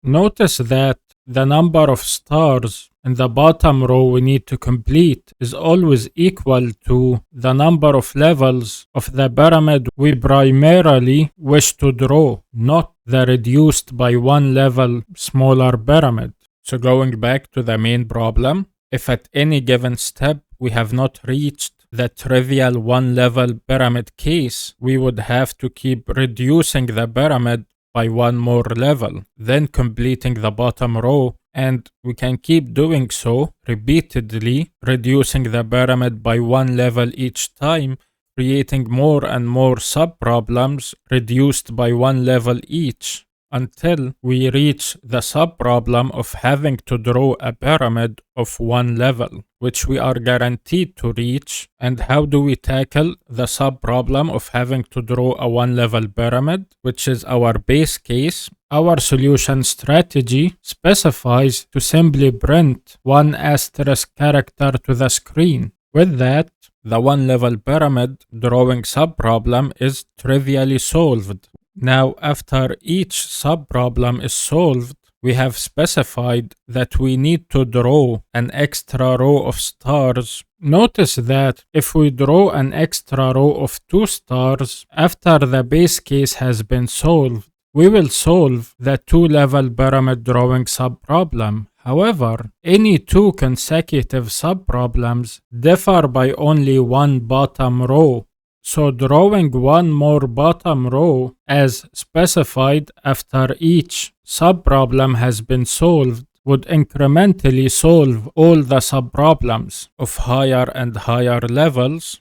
Notice that the number of stars in the bottom row we need to complete is always equal to the number of levels of the pyramid we primarily wish to draw, not the reduced by 1 level smaller pyramid. So going back to the main problem, if at any given step we have not reached the trivial 1 level pyramid case, we would have to keep reducing the pyramid by 1 more level, then completing the bottom row, and we can keep doing so repeatedly, reducing the pyramid by 1 level each time, creating more and more subproblems reduced by 1 level each, until we reach the subproblem of having to draw a pyramid of 1 level, which we are guaranteed to reach. And how do we tackle the subproblem of having to draw a 1 level pyramid, which is our base case? Our solution strategy specifies to simply print 1 asterisk character to the screen. With that, the 1 level pyramid drawing subproblem is trivially solved. Now, after each subproblem is solved, we have specified that we need to draw an extra row of stars. Notice that if we draw an extra row of 2 stars after the base case has been solved, we will solve the 2-level pyramid drawing subproblem. However, any 2 consecutive subproblems differ by only 1 bottom row. So drawing 1 more bottom row as specified after each subproblem has been solved would incrementally solve all the subproblems of higher and higher levels,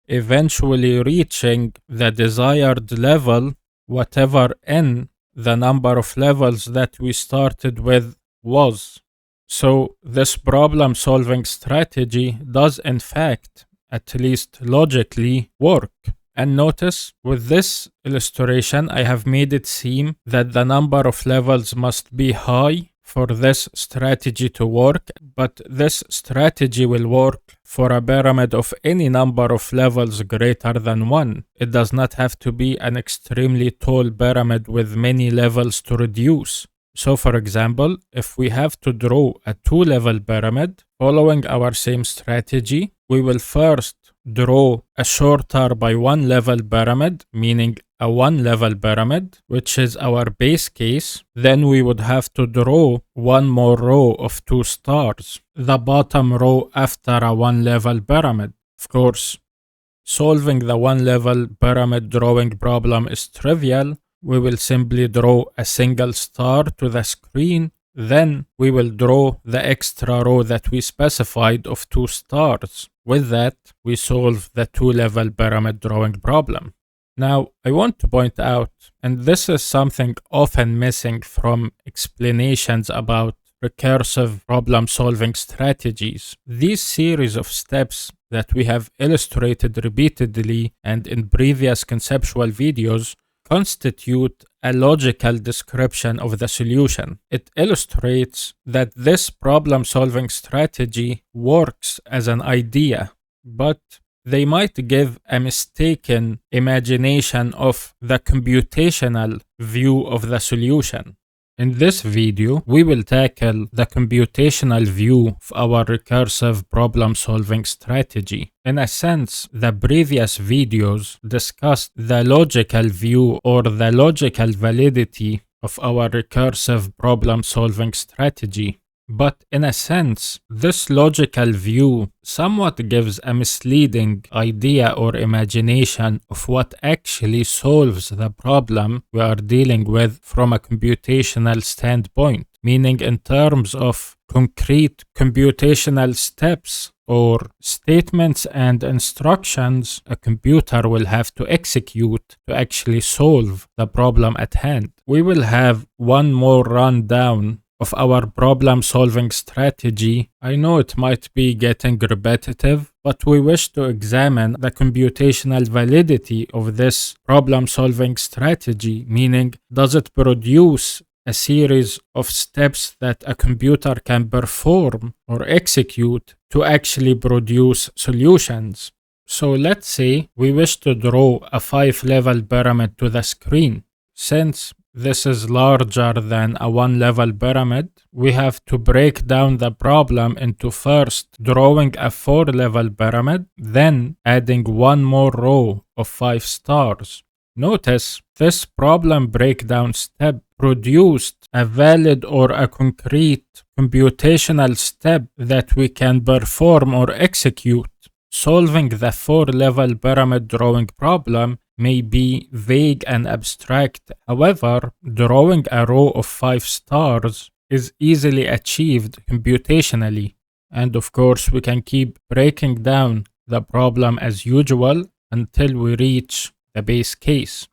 eventually reaching the desired level, whatever n the number of levels that we started with was. So this problem solving strategy does in fact, at least logically, work. And notice, with this illustration, I have made it seem that the number of levels must be high for this strategy to work, but this strategy will work for a pyramid of any number of levels greater than 1. It does not have to be an extremely tall pyramid with many levels to reduce. So for example, if we have to draw a 2-level pyramid following our same strategy, we will first draw a shorter by 1-level pyramid, meaning a 1-level pyramid, which is our base case. Then we would have to draw one more row of 2 stars, the bottom row after a 1-level pyramid. Of course, solving the 1-level pyramid drawing problem is trivial. We will simply draw a single star to the screen. Then we will draw the extra row that we specified of 2 stars. With that, we solve the 2-level pyramid drawing problem. Now, I want to point out, and this is something often missing from explanations about recursive problem-solving strategies. These series of steps that we have illustrated repeatedly and in previous conceptual videos constitute a logical description of the solution. It illustrates that this problem-solving strategy works as an idea, but they might give a mistaken imagination of the computational view of the solution. In this video, we will tackle the computational view of our recursive problem-solving strategy. In a sense, the previous videos discussed the logical view or the logical validity of our recursive problem-solving strategy. But in a sense, this logical view somewhat gives a misleading idea or imagination of what actually solves the problem we are dealing with from a computational standpoint, meaning in terms of concrete computational steps or statements and instructions a computer will have to execute to actually solve the problem at hand. We will have one more rundown of our problem-solving strategy. I know it might be getting repetitive, but we wish to examine the computational validity of this problem-solving strategy, meaning does it produce a series of steps that a computer can perform or execute to actually produce solutions. So let's say we wish to draw a 5-level pyramid to the screen. Since this is larger than a 1-level pyramid, we have to break down the problem into first drawing a 4-level pyramid, then adding one more row of 5 stars. Notice this problem breakdown step produced a valid or a concrete computational step that we can perform or execute. Solving the 4-level pyramid drawing problem may be vague and abstract. However, drawing a row of 5 stars is easily achieved computationally. And of course, we can keep breaking down the problem as usual until we reach the base case.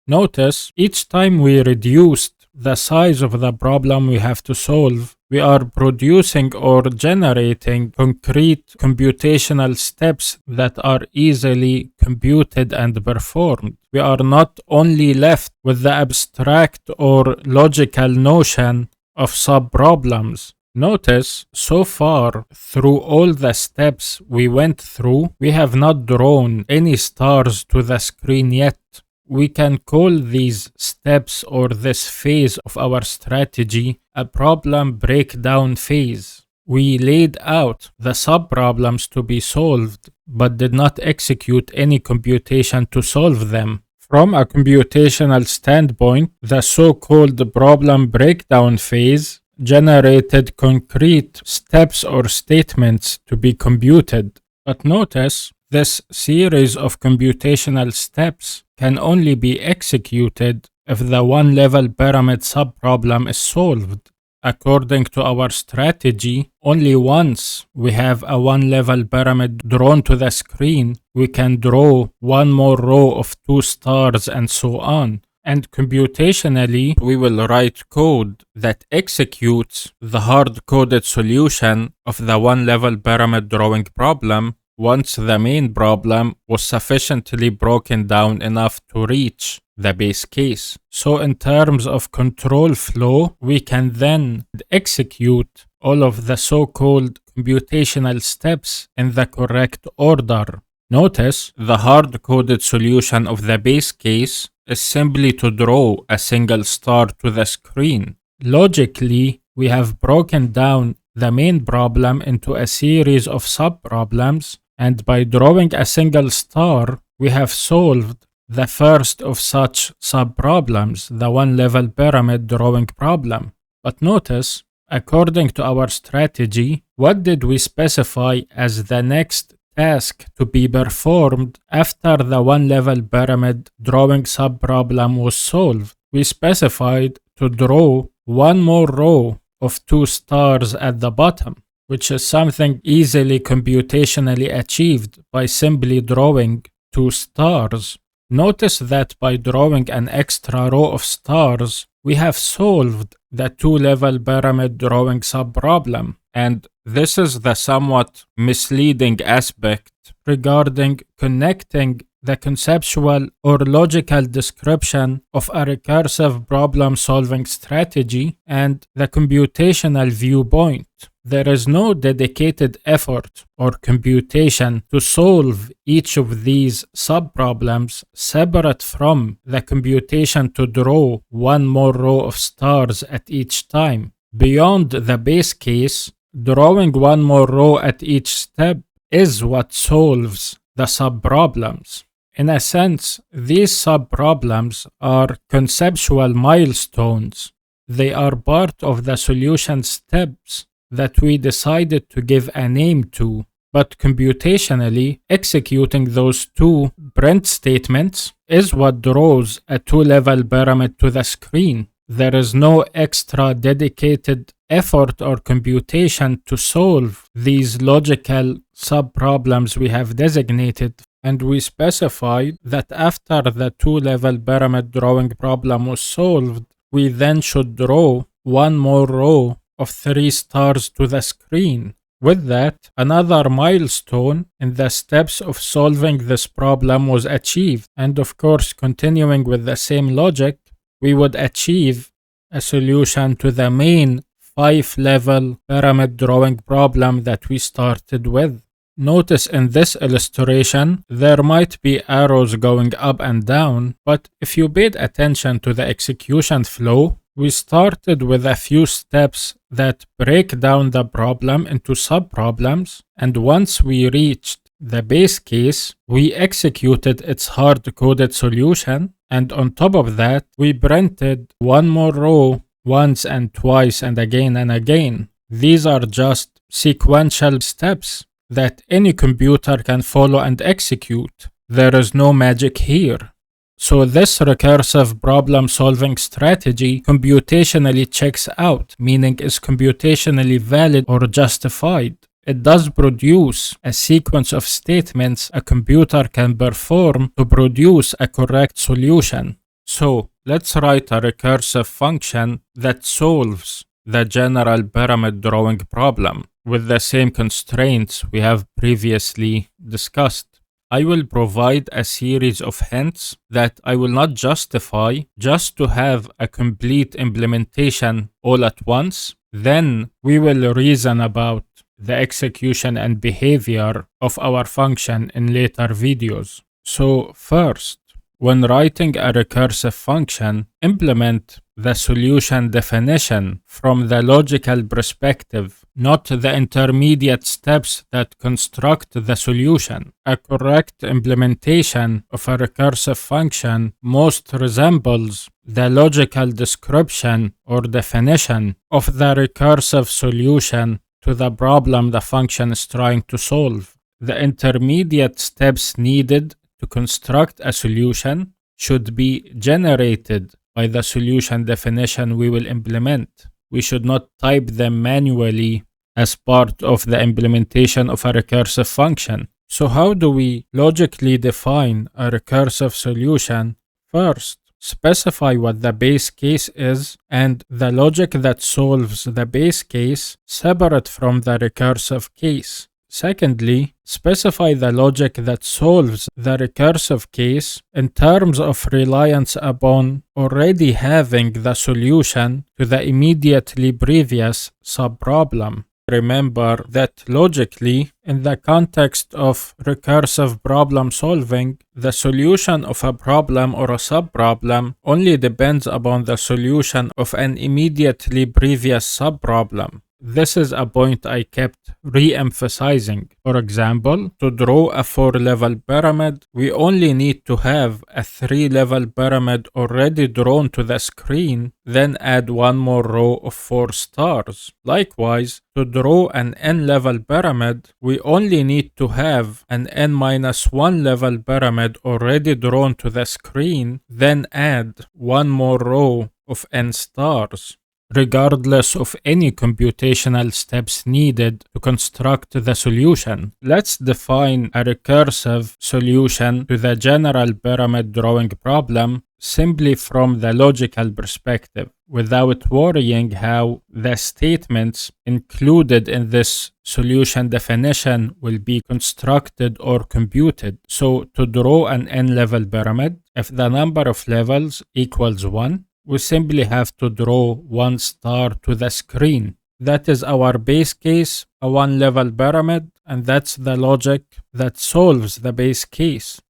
Notice, each time we reduced the size of the problem we have to solve, we are producing or generating concrete computational steps that are easily computed and performed. We are not only left with the abstract or logical notion of sub-problems. Notice, so far, through all the steps we went through, we have not drawn any stars to the screen yet. We can call these steps or this phase of our strategy a problem breakdown phase. We laid out the sub-problems to be solved, but did not execute any computation to solve them. From a computational standpoint, the so-called problem breakdown phase generated concrete steps or statements to be computed. But notice, this series of computational steps can only be executed if the 1-level pyramid subproblem is solved. According to our strategy, only once we have a 1-level pyramid drawn to the screen, we can draw one more row of 2 stars and so on. And computationally, we will write code that executes the hard-coded solution of the 1-level pyramid drawing problem once the main problem was sufficiently broken down enough to reach the base case. So in terms of control flow, we can then execute all of the so-called computational steps in the correct order. Notice the hard-coded solution of the base case is simply to draw a single star to the screen. Logically, we have broken down the main problem into a series of sub-problems, and by drawing a single star, we have solved the first of such sub-problems, the one-level pyramid drawing problem. But notice, according to our strategy, what did we specify as the next task to be performed after the one-level pyramid drawing sub-problem was solved? We specified to draw one more row of 2 stars at the bottom, which is something easily computationally achieved by simply drawing 2 stars. Notice that by drawing an extra row of stars, we have solved the 2-level pyramid drawing sub-problem. And this is the somewhat misleading aspect regarding connecting the conceptual or logical description of a recursive problem-solving strategy and the computational viewpoint. There is no dedicated effort or computation to solve each of these sub-problems separate from the computation to draw one more row of stars at each time. Beyond the base case, drawing one more row at each step is what solves the sub-problems. In a sense, these sub-problems are conceptual milestones. They are part of the solution steps that we decided to give a name to, but computationally, executing those 2 print statements is what draws a 2-level pyramid to the screen. There is no extra dedicated effort or computation to solve these logical sub-problems we have designated, and we specified that after the 2-level pyramid drawing problem was solved, we then should draw one more row of 3 stars to the screen. With that, another milestone in the steps of solving this problem was achieved, and of course, continuing with the same logic, we would achieve a solution to the main 5-level pyramid drawing problem that we started with. Notice in this illustration, there might be arrows going up and down, but if you paid attention to the execution flow, we started with a few steps that break down the problem into sub-problems, and once we reached the base case, we executed its hard-coded solution, and on top of that, we printed one more row once and twice and again. These are just sequential steps that any computer can follow and execute. There is no magic here. So this recursive problem-solving strategy computationally checks out, meaning is computationally valid or justified. It does produce a sequence of statements a computer can perform to produce a correct solution. So let's write a recursive function that solves the general pyramid drawing problem with the same constraints we have previously discussed. I will provide a series of hints that I will not justify just to have a complete implementation all at once. Then we will reason about the execution and behavior of our function in later videos. So first, when writing a recursive function, implement the solution definition from the logical perspective, not the intermediate steps that construct the solution. A correct implementation of a recursive function most resembles the logical description or definition of the recursive solution to the problem the function is trying to solve. The intermediate steps needed to construct a solution should be generated by the solution definition we will implement. We should not type them manually as part of the implementation of a recursive function. So how do we logically define a recursive solution? First, specify what the base case is and the logic that solves the base case separate from the recursive case. Secondly, specify the logic that solves the recursive case in terms of reliance upon already having the solution to the immediately previous subproblem. Remember that logically, in the context of recursive problem solving, the solution of a problem or a subproblem only depends upon the solution of an immediately previous subproblem. This is a point I kept re-emphasizing. For example, to draw a 4-level pyramid, we only need to have a 3-level pyramid already drawn to the screen, then add one more row of 4 stars. Likewise, to draw an n-level pyramid, we only need to have an n-1 level pyramid already drawn to the screen, then add one more row of n stars. Regardless of any computational steps needed to construct the solution. Let's define a recursive solution to the general pyramid drawing problem simply from the logical perspective, without worrying how the statements included in this solution definition will be constructed or computed. So to draw an n-level pyramid, if the number of levels equals 1, we simply have to draw one star to the screen. That is our base case, a 1-level pyramid, and that's the logic that solves the base case.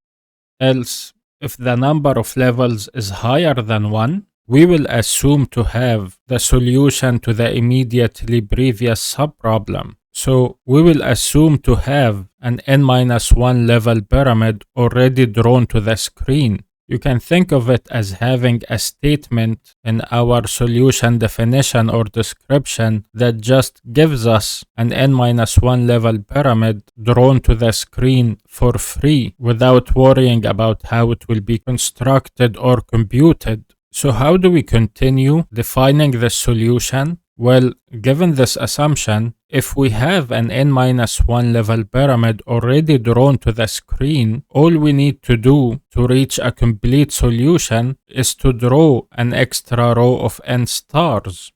Else, if the number of levels is higher than 1, we will assume to have the solution to the immediately previous subproblem. So we will assume to have an n-1 level pyramid already drawn to the screen. You can think of it as having a statement in our solution definition or description that just gives us an n-1 level pyramid drawn to the screen for free without worrying about how it will be constructed or computed. So how do we continue defining the solution? Well, given this assumption, if we have an n-1 level pyramid already drawn to the screen, all we need to do to reach a complete solution is to draw an extra row of n stars.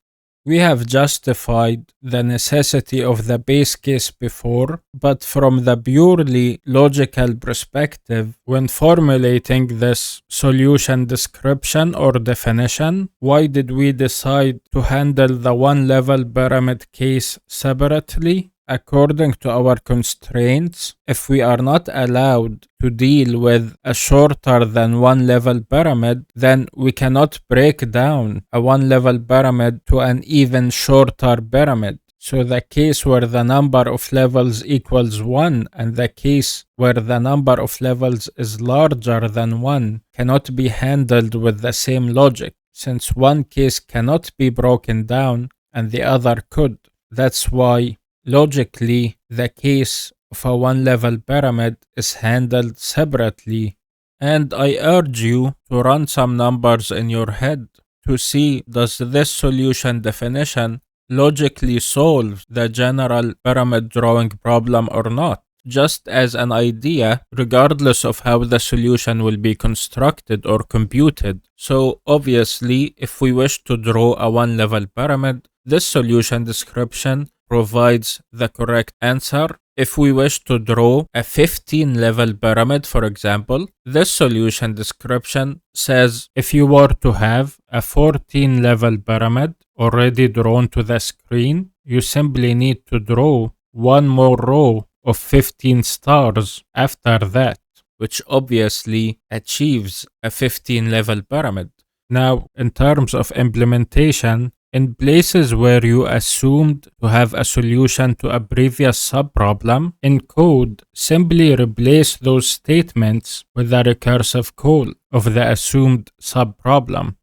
We have justified the necessity of the base case before, but from the purely logical perspective, when formulating this solution description or definition, why did we decide to handle the 1-level pyramid case separately? According to our constraints, if we are not allowed to deal with a shorter than 1-level pyramid, then we cannot break down a 1-level pyramid to an even shorter pyramid. So the case where the number of levels equals 1 and the case where the number of levels is larger than 1 cannot be handled with the same logic, since one case cannot be broken down and the other could. That's why logically, the case of a 1-level pyramid is handled separately, and I urge you to run some numbers in your head to see does this solution definition logically solve the general pyramid drawing problem or not, just as an idea regardless of how the solution will be constructed or computed. So obviously, if we wish to draw a 1-level pyramid, this solution description provides the correct answer. If we wish to draw a 15-level pyramid, for example, this solution description says if you were to have a 14-level pyramid already drawn to the screen, you simply need to draw one more row of 15 stars after that, which obviously achieves a 15-level pyramid. Now, in terms of implementation, in places where you assumed to have a solution to a previous subproblem, in code, simply replace those statements with the recursive call of the assumed subproblem.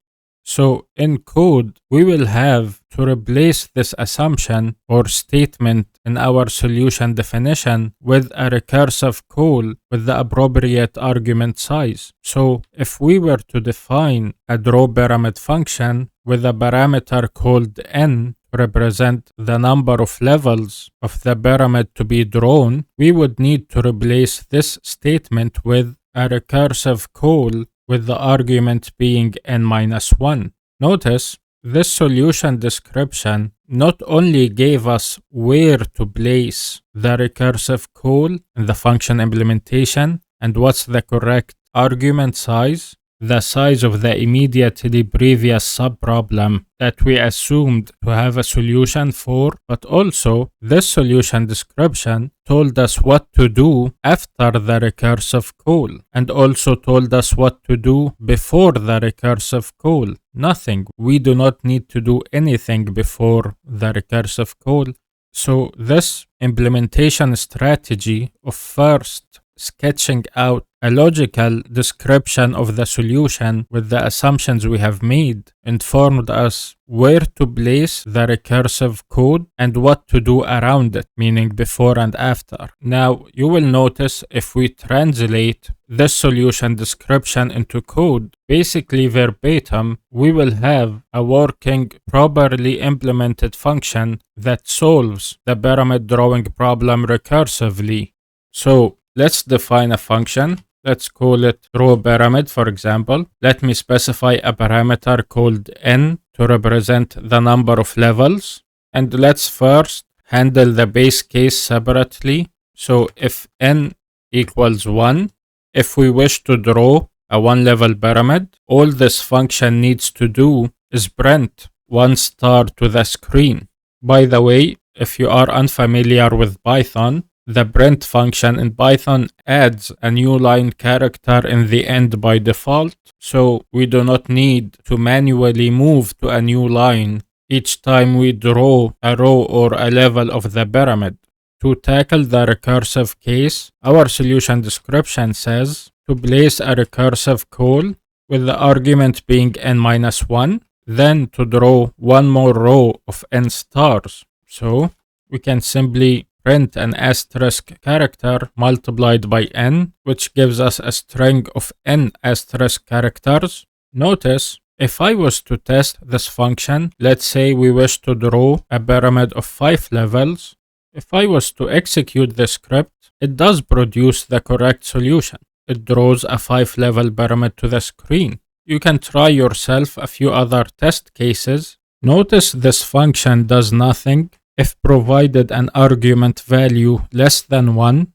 So in code, we will have to replace this assumption or statement in our solution definition with a recursive call with the appropriate argument size. So if we were to define a draw pyramid function with a parameter called n to represent the number of levels of the pyramid to be drawn, we would need to replace this statement with a recursive call with the argument being n-1. Notice this solution description not only gave us where to place the recursive call in the function implementation and what's the correct argument size, the size of the immediately previous subproblem that we assumed to have a solution for, but also this solution description told us what to do after the recursive call and also told us what to do before the recursive call. Nothing. We do not need to do anything before the recursive call. So this implementation strategy of first sketching out a logical description of the solution with the assumptions we have made informed us where to place the recursive code and what to do around it, meaning before and after. Now, you will notice if we translate this solution description into code, basically verbatim, we will have a working, properly implemented function that solves the pyramid drawing problem recursively. So, let's define a function. Let's call it draw pyramid, for example. Let me specify a parameter called n to represent the number of levels. And let's first handle the base case separately. So if n equals 1, if we wish to draw a one-level pyramid, all this function needs to do is print 1 star to the screen. By the way, if you are unfamiliar with Python, the print function in Python adds a new line character in the end by default, so we do not need to manually move to a new line each time we draw a row or a level of the pyramid. To tackle the recursive case, our solution description says to place a recursive call with the argument being n-1, then to draw one more row of n stars. So we can simply print an asterisk character multiplied by n, which gives us a string of n asterisk characters. Notice, if I was to test this function, let's say we wish to draw a pyramid of 5 levels. If I was to execute the script, it does produce the correct solution. It draws a 5-level pyramid to the screen. You can try yourself a few other test cases. Notice this function does nothing if provided an argument value less than 1.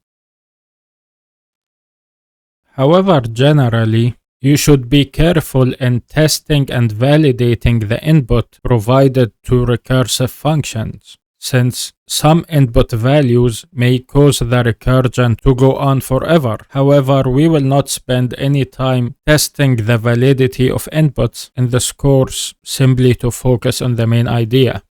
However, generally, you should be careful in testing and validating the input provided to recursive functions, since some input values may cause the recursion to go on forever. However, we will not spend any time testing the validity of inputs in this course simply to focus on the main idea.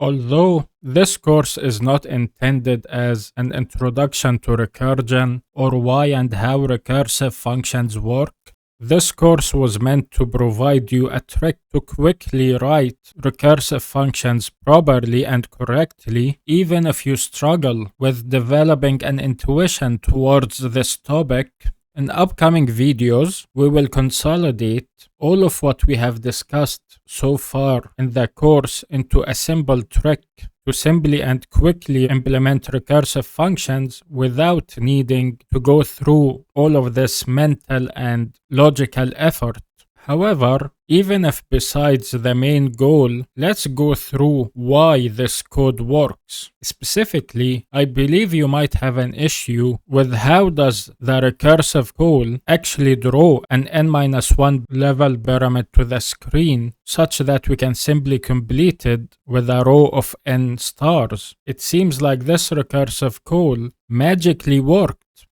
Although this course is not intended as an introduction to recursion or why and how recursive functions work, this course was meant to provide you a trick to quickly write recursive functions properly and correctly, even if you struggle with developing an intuition towards this topic. In upcoming videos, we will consolidate all of what we have discussed so far in the course into a simple trick to simply and quickly implement recursive functions without needing to go through all of this mental and logical effort. However, even if besides the main goal, let's go through why this code works. Specifically, I believe you might have an issue with how does the recursive call actually draw an n-1 level pyramid to the screen such that we can simply complete it with a row of n stars. It seems like this recursive call magically worked.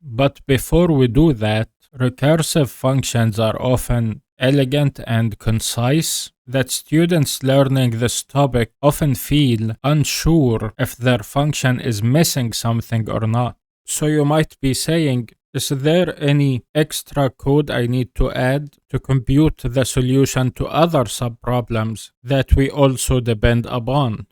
But before we do that, recursive functions are often elegant and concise, that students learning this topic often feel unsure if their function is missing something or not. So you might be saying, is there any extra code I need to add to compute the solution to other subproblems that we also depend upon?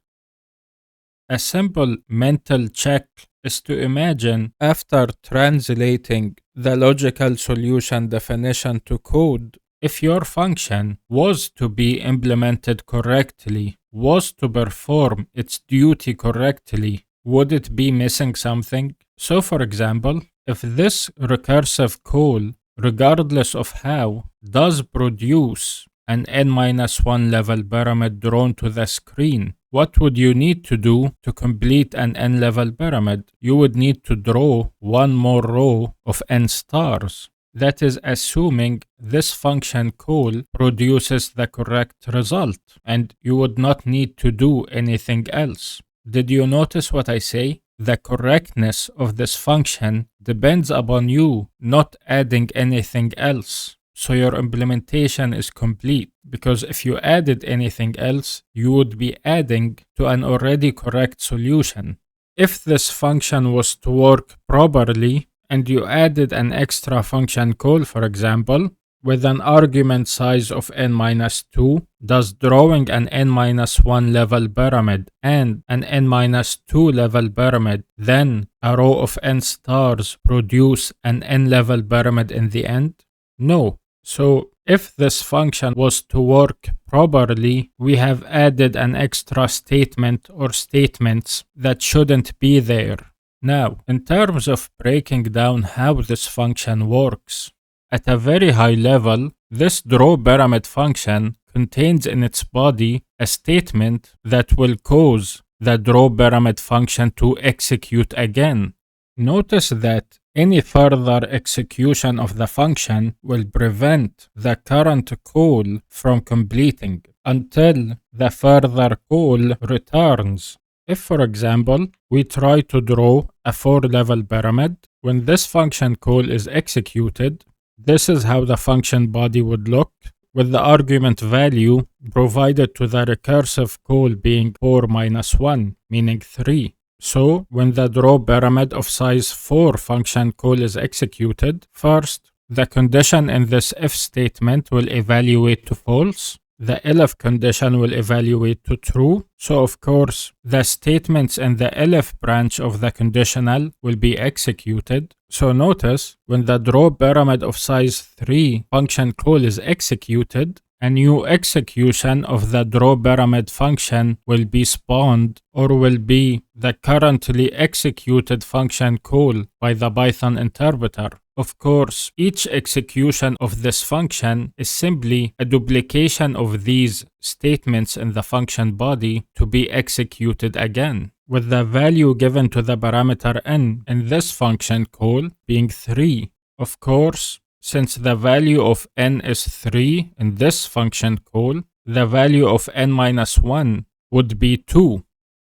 A simple mental check is to imagine after translating the logical solution definition to code, if your function was to be implemented correctly, was to perform its duty correctly, would it be missing something? So for example, if this recursive call, regardless of how, does produce an n-1 level pyramid drawn to the screen. What would you need to do to complete an n level pyramid? You would need to draw one more row of n stars. That is assuming this function call produces the correct result, and you would not need to do anything else. Did you notice what I say? The correctness of this function depends upon you not adding anything else. So your implementation is complete, because if you added anything else, you would be adding to an already correct solution. If this function was to work properly and you added an extra function call, for example, with an argument size of n-2, thus drawing an n-1 level pyramid and an n-2 level pyramid, then a row of n stars produce an n level pyramid in the end? No. So if this function was to work properly, we have added an extra statement or statements that shouldn't be there. Now, in terms of breaking down how this function works, at a very high level, this draw pyramid function contains in its body a statement that will cause the draw pyramid function to execute again. Notice that any further execution of the function will prevent the current call from completing until the further call returns. If, for example, we try to draw a 4-level pyramid, when this function call is executed, this is how the function body would look, with the argument value provided to the recursive call being 4 minus 1, meaning 3. So, when the draw pyramid of size 4 function call is executed, first, the condition in this if statement will evaluate to false. The elif condition will evaluate to true. So, of course, the statements in the elif branch of the conditional will be executed. So, notice when the draw pyramid of size 3 function call is executed, a new execution of the draw pyramid function will be spawned, or will be the currently executed function call by the Python interpreter. Of course, each execution of this function is simply a duplication of these statements in the function body to be executed again, with the value given to the parameter n in this function call being 3. Of course, since the value of n is 3 in this function call, the value of n-1 would be 2.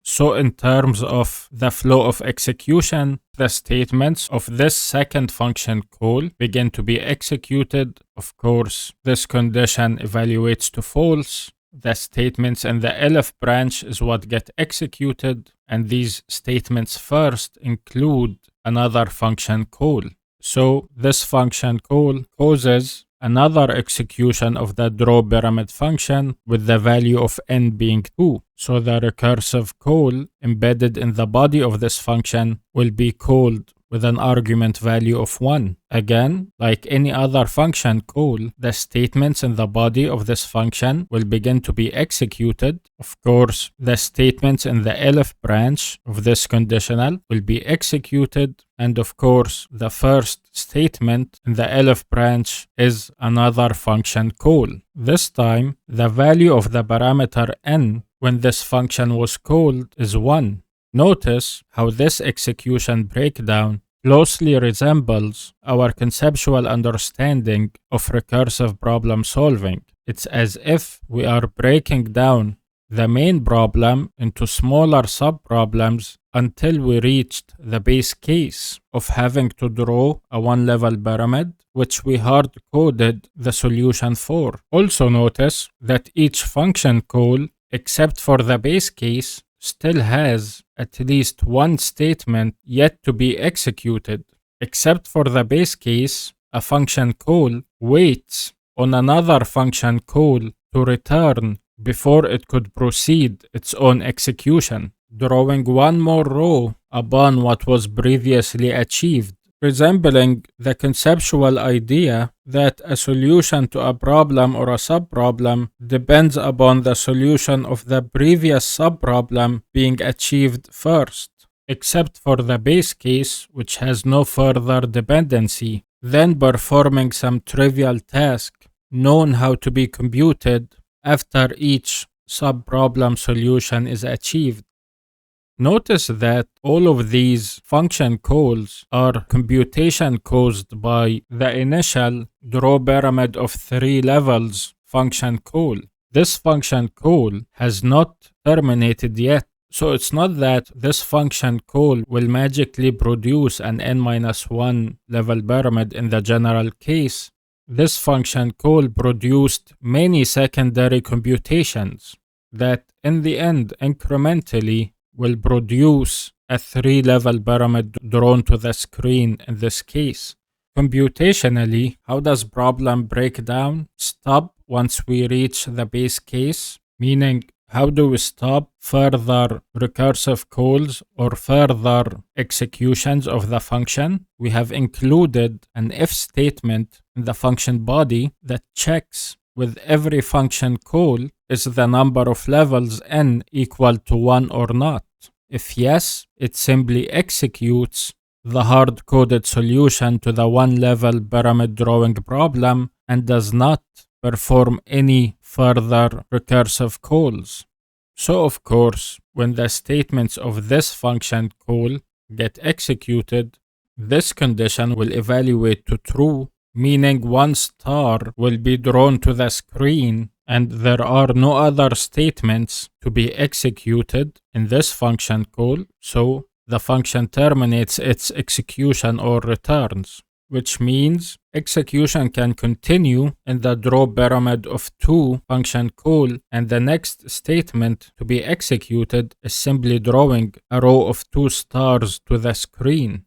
So in terms of the flow of execution, the statements of this second function call begin to be executed. Of course, this condition evaluates to false. The statements in the elif branch is what get executed, and these statements first include another function call. So this function call causes another execution of the draw pyramid function with the value of n being 2. So the recursive call embedded in the body of this function will be called with an argument value of 1. Again, like any other function call, the statements in the body of this function will begin to be executed. Of course, the statements in the elif branch of this conditional will be executed. And of course, the first statement in the elif branch is another function call. This time, the value of the parameter n when this function was called is 1. Notice how this execution breakdown closely resembles our conceptual understanding of recursive problem solving. It's as if we are breaking down the main problem into smaller sub-problems until we reached the base case of having to draw a 1-level pyramid, which we hard-coded the solution for. Also notice that each function call, except for the base case, still has at least one statement yet to be executed. Except for the base case, a function call waits on another function call to return before it could proceed its own execution, drawing one more row upon what was previously achieved, resembling the conceptual idea that a solution to a problem or a subproblem depends upon the solution of the previous subproblem being achieved first, except for the base case, which has no further dependency, then performing some trivial task known how to be computed after each sub-problem solution is achieved. Notice that all of these function calls are computation caused by the initial draw pyramid of 3 levels function call. This function call has not terminated yet. So it's not that this function call will magically produce an n-1 level pyramid in the general case. This function call produced many secondary computations that in the end incrementally will produce a 3-level pyramid drawn to the screen in this case. Computationally, how does problem breakdown stop once we reach the base case? Meaning, how do we stop further recursive calls or further executions of the function? We have included an if statement in the function body that checks with every function call, is the number of levels n equal to 1 or not? If yes, it simply executes the hard-coded solution to the 1-level pyramid drawing problem and does not perform any further recursive calls. So of course, when the statements of this function call get executed, this condition will evaluate to true, meaning 1 star will be drawn to the screen and there are no other statements to be executed in this function call, so the function terminates its execution or returns, which means execution can continue in the draw pyramid of 2 function call, and the next statement to be executed is simply drawing a row of 2 stars to the screen.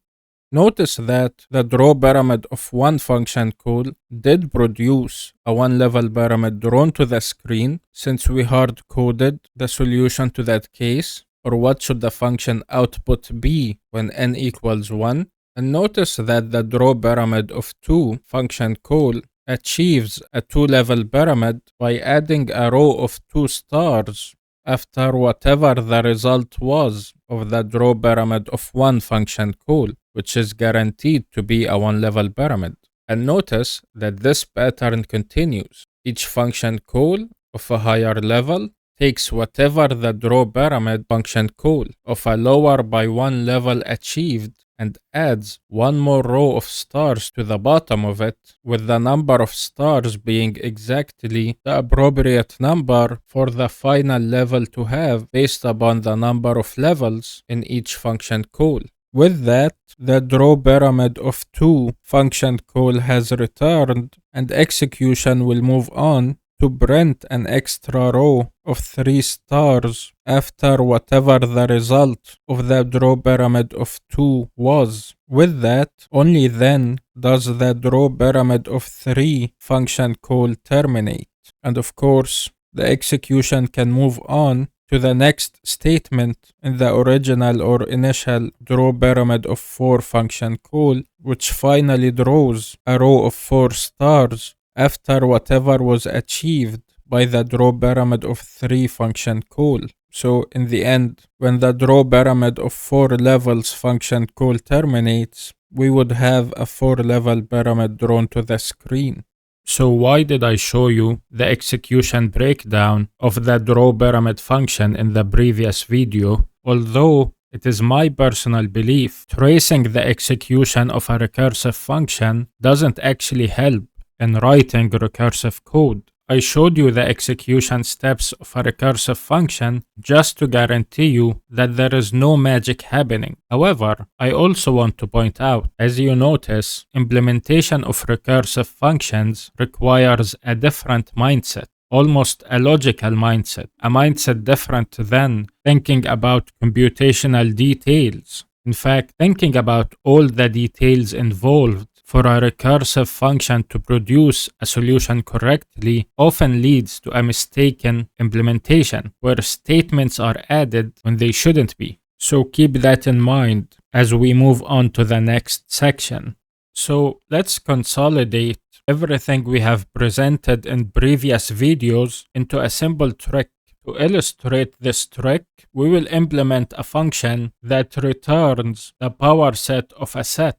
Notice that the draw pyramid of 1 function call did produce a 1-level pyramid drawn to the screen since we hard-coded the solution to that case, or what should the function output be when n equals 1. And notice that the draw pyramid of 2 function call achieves a 2-level pyramid by adding a row of 2 stars after whatever the result was of the draw pyramid of 1 function call, which is guaranteed to be a 1-level pyramid. And notice that this pattern continues. Each function call of a higher level takes whatever the draw pyramid function call of a lower by 1 level achieved and adds one more row of stars to the bottom of it, with the number of stars being exactly the appropriate number for the final level to have based upon the number of levels in each function call. With that, the draw pyramid of 2 function call has returned and execution will move on to print an extra row of 3 stars after whatever the result of the draw pyramid of 2 was. With that, only then does the draw pyramid of 3 function call terminate. And of course, the execution can move on to the next statement in the original or initial draw pyramid of 4 function call, which finally draws a row of 4 stars after whatever was achieved by the draw pyramid of 3 function call. So in the end, when the draw pyramid of 4 levels function call terminates, we would have a 4-level pyramid drawn to the screen. So why did I show you the execution breakdown of the draw pyramid function in the previous video? Although it is my personal belief, tracing the execution of a recursive function doesn't actually help in writing recursive code. I showed you the execution steps of a recursive function just to guarantee you that there is no magic happening. However, I also want to point out, as you notice, implementation of recursive functions requires a different mindset, almost a logical mindset, a mindset different than thinking about computational details. In fact, thinking about all the details involved for a recursive function to produce a solution correctly often leads to a mistaken implementation where statements are added when they shouldn't be. So keep that in mind as we move on to the next section. So let's consolidate everything we have presented in previous videos into a simple trick. To illustrate this trick, we will implement a function that returns the power set of a set.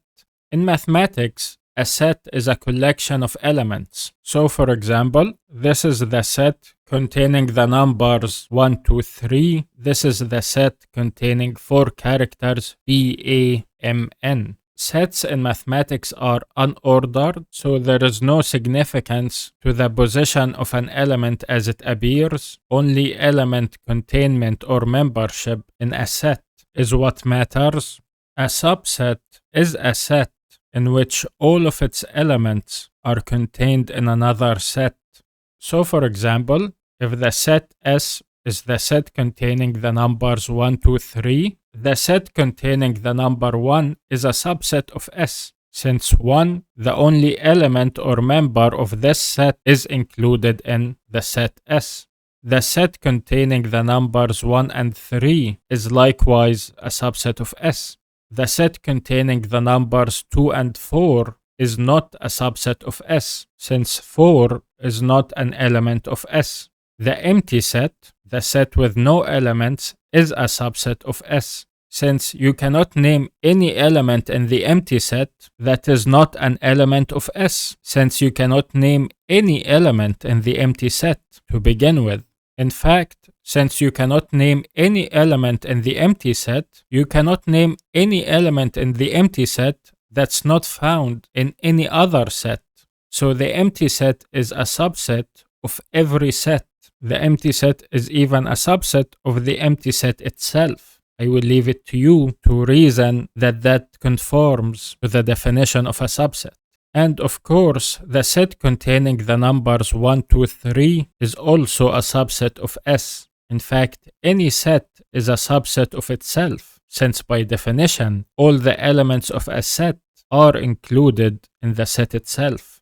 In mathematics, a set is a collection of elements. So for example, this is the set containing the numbers 1, 2, 3. This is the set containing 4 characters B, A, M, N. Sets in mathematics are unordered, so there is no significance to the position of an element as it appears. Only element containment or membership in a set is what matters. A subset is a set in which all of its elements are contained in another set. So for example, if the set S is the set containing the numbers 1, 2, 3, the set containing the number 1 is a subset of S, since 1, the only element or member of this set, is included in the set S. The set containing the numbers 1 and 3 is likewise a subset of S. The set containing the numbers 2 and 4 is not a subset of S, since 4 is not an element of S. The empty set, the set with no elements, is a subset of S, since you cannot name any element in the empty set that is not an element of S, since you cannot name any element in the empty set to begin with. In fact, since you cannot name any element in the empty set, you cannot name any element in the empty set that's not found in any other set. So the empty set is a subset of every set. The empty set is even a subset of the empty set itself. I will leave it to you to reason that that conforms to the definition of a subset. And of course, the set containing the numbers 1, 2, 3 is also a subset of S. In fact, any set is a subset of itself, since by definition, all the elements of a set are included in the set itself.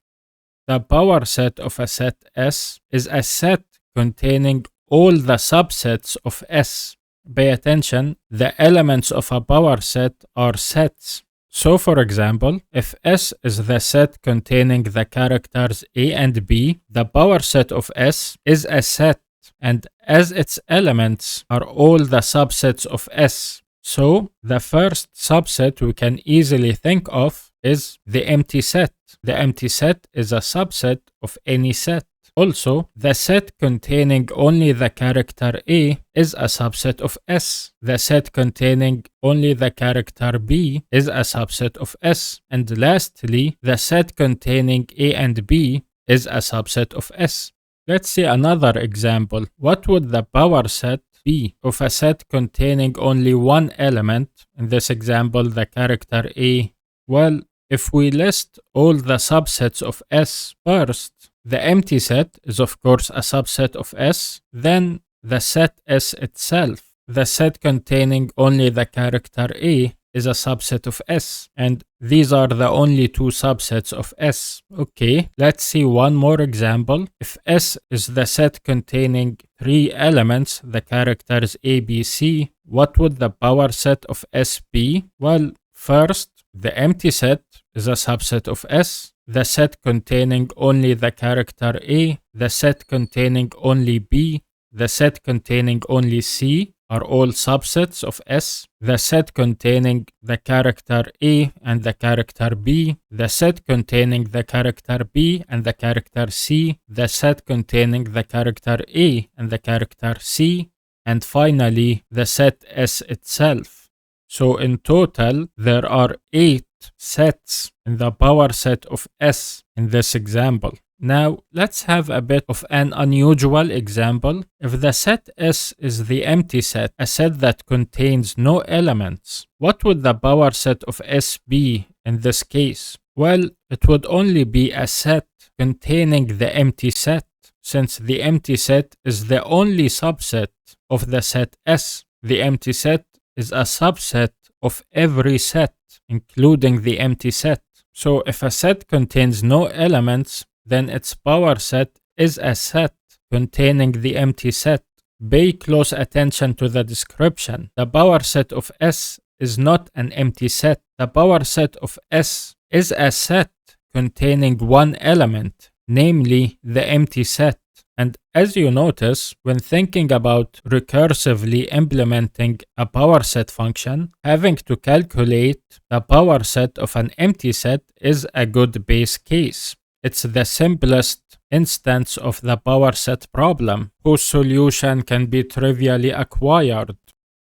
The power set of a set S is a set containing all the subsets of S. Pay attention, the elements of a power set are sets. So for example, if S is the set containing the characters A and B, the power set of S is a set, and as its elements are all the subsets of S. So the first subset we can easily think of is the empty set. The empty set is a subset of any set. Also, the set containing only the character A is a subset of S. The set containing only the character B is a subset of S. And lastly, the set containing A and B is a subset of S. Let's see another example. What would the power set be of a set containing only one element? In this example, the character A. Well, if we list all the subsets of S first, the empty set is of course a subset of S, then the set S itself, the set containing only the character A, is a subset of S, and these are the only two subsets of S. Okay, let's see one more example. If S is the set containing 3 elements, the characters A, B, C, what would the power set of S be? Well, first, the empty set is a subset of S. The set containing only the character A, the set containing only B, the set containing only C are all subsets of S. The set containing the character A and the character B, the set containing the character B and the character C, the set containing the character A and the character C, and finally the set S itself. So in total, there are 8 sets in the power set of S in this example. Now, let's have a bit of an unusual example. If the set S is the empty set, a set that contains no elements, what would the power set of S be in this case? Well, it would only be a set containing the empty set, since the empty set is the only subset of the set S. The empty set is a subset of every set, including the empty set. So if a set contains no elements, then its power set is a set containing the empty set. Pay close attention to the description. The power set of S is not an empty set. The power set of S is a set containing one element, namely the empty set. And as you notice, when thinking about recursively implementing a powerset function, having to calculate the powerset of an empty set is a good base case. It's the simplest instance of the powerset problem, whose solution can be trivially acquired.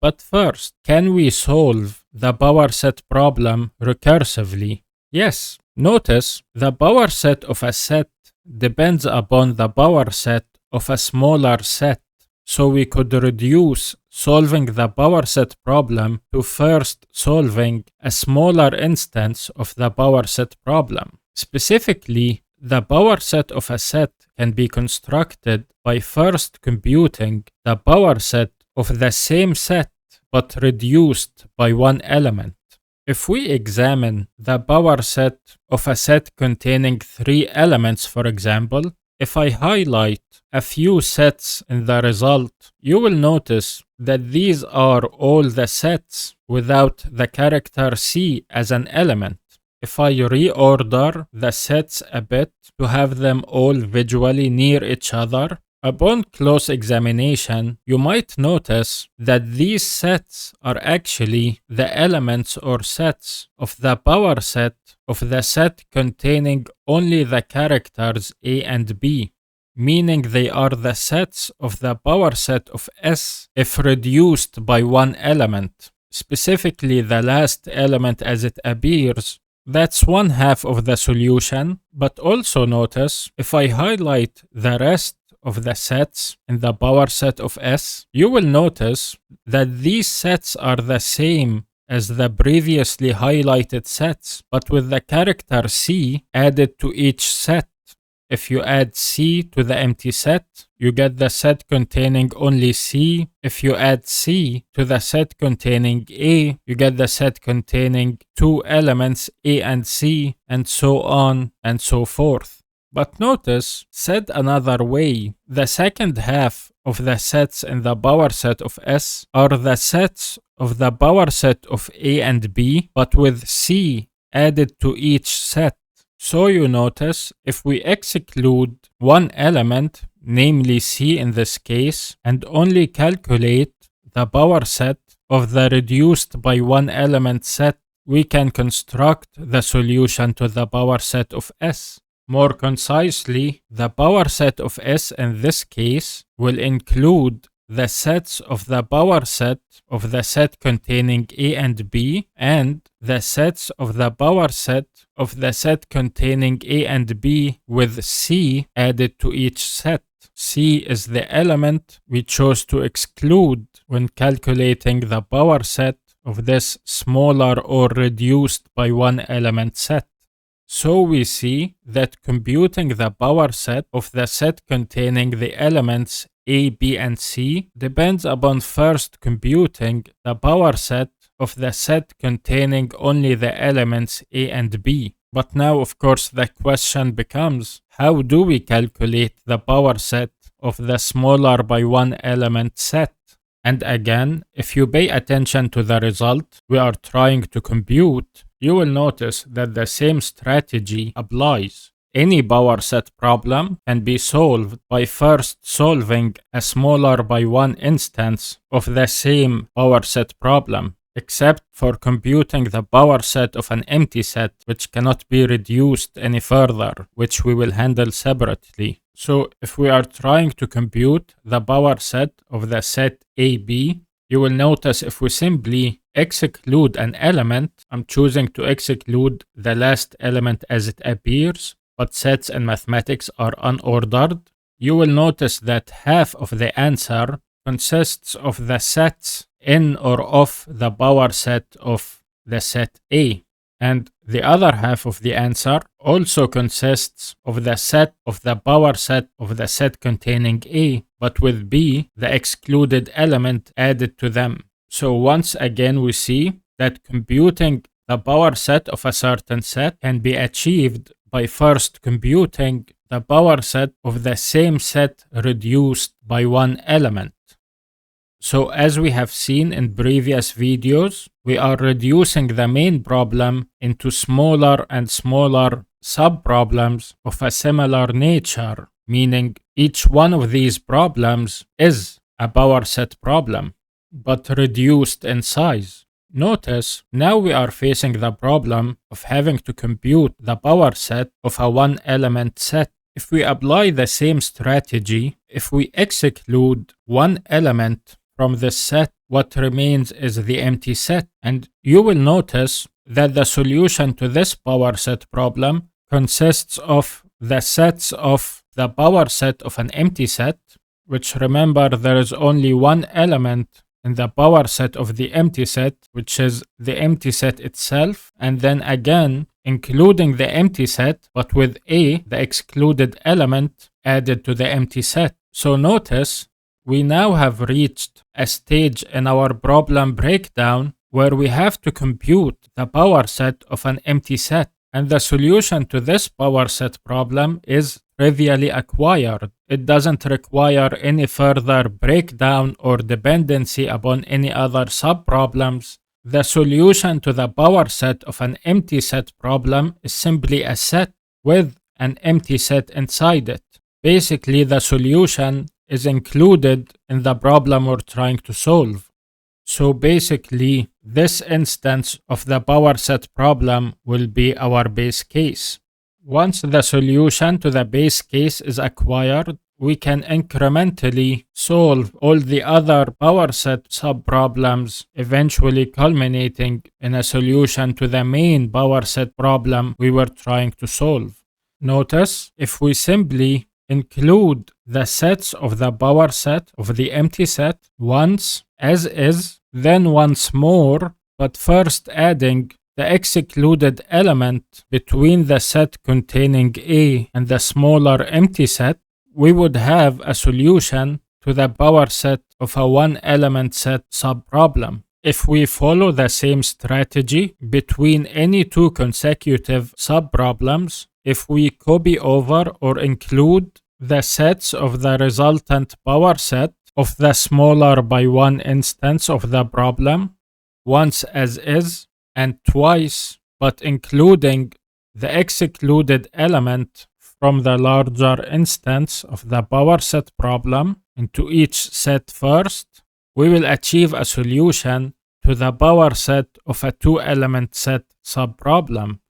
But first, can we solve the powerset problem recursively? Yes. Notice the powerset of a set depends upon the powerset of a smaller set. So we could reduce solving the powerset problem to first solving a smaller instance of the powerset problem. Specifically, the powerset of a set can be constructed by first computing the powerset of the same set but reduced by one element. If we examine the powerset of a set containing 3 elements, for example, if I highlight a few sets in the result, you will notice that these are all the sets without the character C as an element. If I reorder the sets a bit to have them all visually near each other, upon close examination, you might notice that these sets are actually the elements or sets of the power set of the set containing only the characters A and B, meaning they are the sets of the power set of S if reduced by one element, specifically the last element as it appears. That's one half of the solution, but also notice if I highlight the rest of the sets in the power set of S, you will notice that these sets are the same as the previously highlighted sets, but with the character C added to each set. If you add C to the empty set, you get the set containing only C. If you add C to the set containing A, you get the set containing 2 elements A and C, and so on and so forth. But notice, said another way, the second half of the sets in the power set of S are the sets of the power set of A and B, but with C added to each set. So you notice, if we exclude one element, namely C in this case, and only calculate the power set of the reduced by one element set, we can construct the solution to the power set of S. More concisely, the power set of S in this case will include the sets of the power set of the set containing A and B and the sets of the power set of the set containing A and B with C added to each set. C is the element we chose to exclude when calculating the power set of this smaller or reduced by one element set. So we see that computing the power set of the set containing the elements A, B, and C depends upon first computing the power set of the set containing only the elements A and B. But now, of course, the question becomes, how do we calculate the power set of the smaller by one element set? And again, if you pay attention to the result we are trying to compute, you will notice that the same strategy applies. Any power set problem can be solved by first solving a smaller by one instance of the same power set problem, except for computing the power set of an empty set, which cannot be reduced any further, which we will handle separately. So if we are trying to compute the power set of the set AB, you will notice if we simply exclude an element, I'm choosing to exclude the last element as it appears, but sets in mathematics are unordered, you will notice that half of the answer consists of the sets in or of the power set of the set A. And the other half of the answer also consists of the set of the power set of the set containing A, but with B, the excluded element added to them. So once again we see that computing the power set of a certain set can be achieved by first computing the power set of the same set reduced by one element. So as we have seen in previous videos, we are reducing the main problem into smaller and smaller sub-problems of a similar nature, meaning each one of these problems is a power set problem, but reduced in size. Notice now we are facing the problem of having to compute the power set of a one element set. If we apply the same strategy, if we exclude one element from this set, what remains is the empty set. And you will notice that the solution to this power set problem consists of the sets of the power set of an empty set, which remember there is only one element in the power set of the empty set, which is the empty set itself, and then again including the empty set, but with A, the excluded element, added to the empty set. So notice, we now have reached a stage in our problem breakdown where we have to compute the power set of an empty set. And the solution to this power set problem is trivially acquired. It doesn't require any further breakdown or dependency upon any other subproblems. The solution to the power set of an empty set problem is simply a set with an empty set inside it. Basically, the solution is included in the problem we're trying to solve. So basically, this instance of the power set problem will be our base case. Once the solution to the base case is acquired, we can incrementally solve all the other power set subproblems, eventually culminating in a solution to the main power set problem we were trying to solve. Notice, if we simply include the sets of the power set of the empty set once as is, then once more, but first adding the excluded element between the set containing A and the smaller empty set, we would have a solution to the power set of a one element set subproblem. If we follow the same strategy between any two consecutive subproblems, if we copy over or include the sets of the resultant power set of the smaller by one instance of the problem, once as is, and twice, but including the excluded element from the larger instance of the power set problem into each set first, we will achieve a solution to the power set of a two-element set subproblem.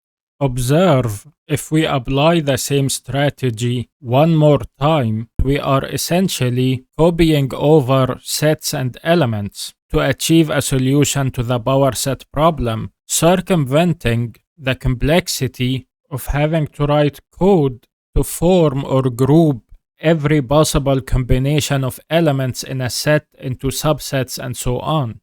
Observe, if we apply the same strategy one more time, we are essentially copying over sets and elements to achieve a solution to the power set problem, circumventing the complexity of having to write code to form or group every possible combination of elements in a set into subsets and so on.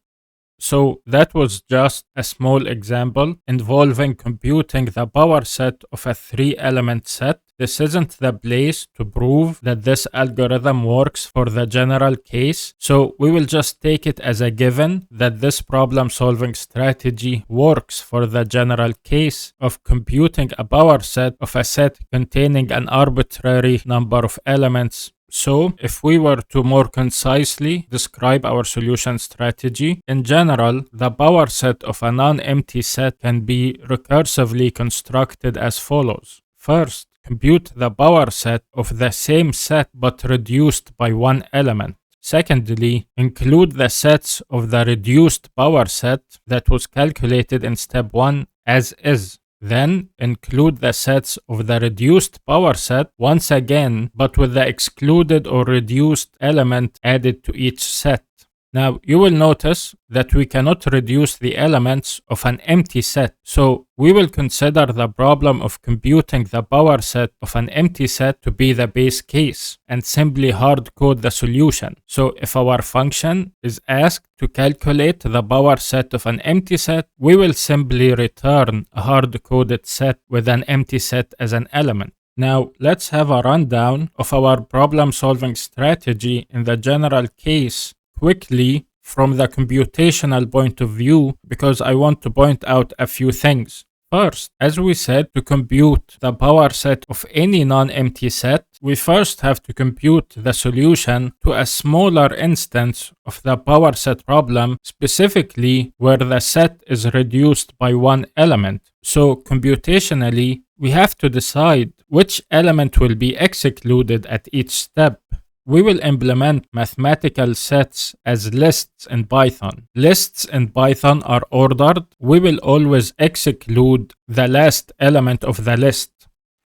So that was just a small example involving computing the power set of a three-element set. This isn't the place to prove that this algorithm works for the general case, so we will just take it as a given that this problem-solving strategy works for the general case of computing a power set of a set containing an arbitrary number of elements. So, if we were to more concisely describe our solution strategy, in general, the power set of a non-empty set can be recursively constructed as follows. First, compute the power set of the same set but reduced by one element. Secondly, include the sets of the reduced power set that was calculated in step 1 as is. Then include the sets of the reduced power set once again, but with the excluded or reduced element added to each set. Now, you will notice that we cannot reduce the elements of an empty set, so we will consider the problem of computing the power set of an empty set to be the base case and simply hard code the solution. So if our function is asked to calculate the power set of an empty set, we will simply return a hard coded set with an empty set as an element. Now, let's have a rundown of our problem solving strategy in the general case quickly from the computational point of view, because I want to point out a few things. First, as we said, to compute the power set of any non-empty set, we first have to compute the solution to a smaller instance of the power set problem, specifically where the set is reduced by one element. So computationally, we have to decide which element will be excluded at each step. We will implement mathematical sets as lists in Python. Lists in Python are ordered. We will always exclude the last element of the list.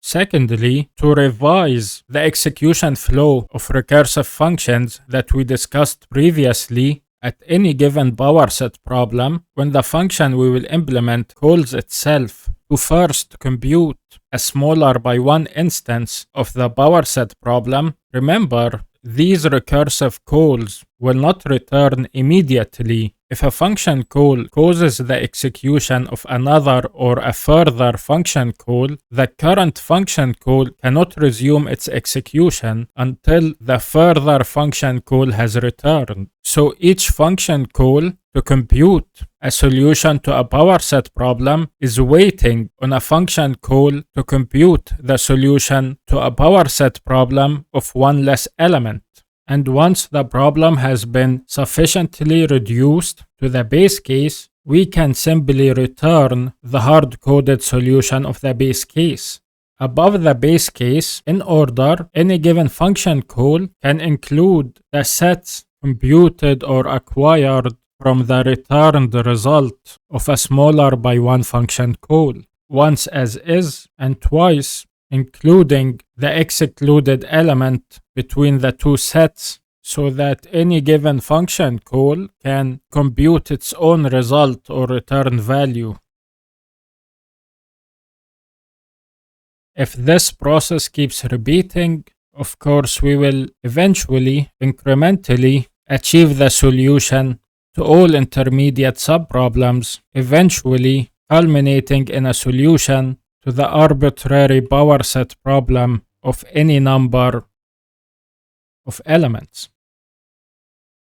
Secondly, to revise the execution flow of recursive functions that we discussed previously, at any given powerset problem, when the function we will implement calls itself to first compute a smaller by one instance of the powerset problem, remember, these recursive calls will not return immediately. If a function call causes the execution of another or a further function call, the current function call cannot resume its execution until the further function call has returned. So each function call to compute a solution to a powerset problem is waiting on a function call to compute the solution to a powerset problem of one less element. And once the problem has been sufficiently reduced to the base case, we can simply return the hard-coded solution of the base case. Above the base case, in order, any given function call can include the sets computed or acquired from the returned result of a smaller by one function call, once as is and twice, including the excluded element between the two sets, so that any given function call can compute its own result or return value. If this process keeps repeating, of course, we will eventually, incrementally, achieve the solution to all intermediate subproblems, eventually culminating in a solution to the arbitrary powerset problem of any number of elements.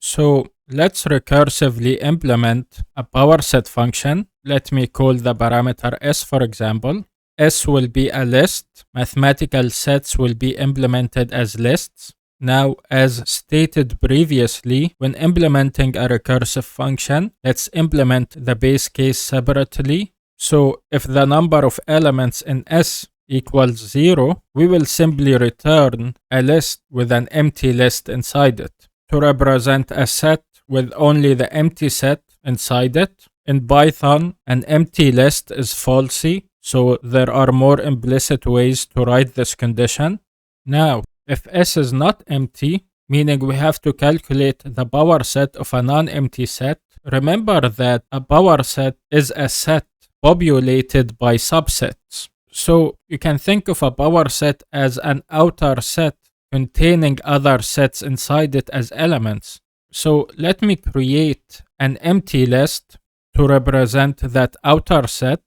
So let's recursively implement a powerset function. Let me call the parameter s, for example. S will be a list. Mathematical sets will be implemented as lists. Now, as stated previously, when implementing a recursive function, let's implement the base case separately. So if the number of elements in S equals 0, we will simply return a list with an empty list inside it. To represent a set with only the empty set inside it, in Python, an empty list is falsy, so there are more implicit ways to write this condition. Now, if S is not empty, meaning we have to calculate the power set of a non-empty set, remember that a power set is a set populated by subsets. So you can think of a power set as an outer set containing other sets inside it as elements. So let me create an empty list to represent that outer set,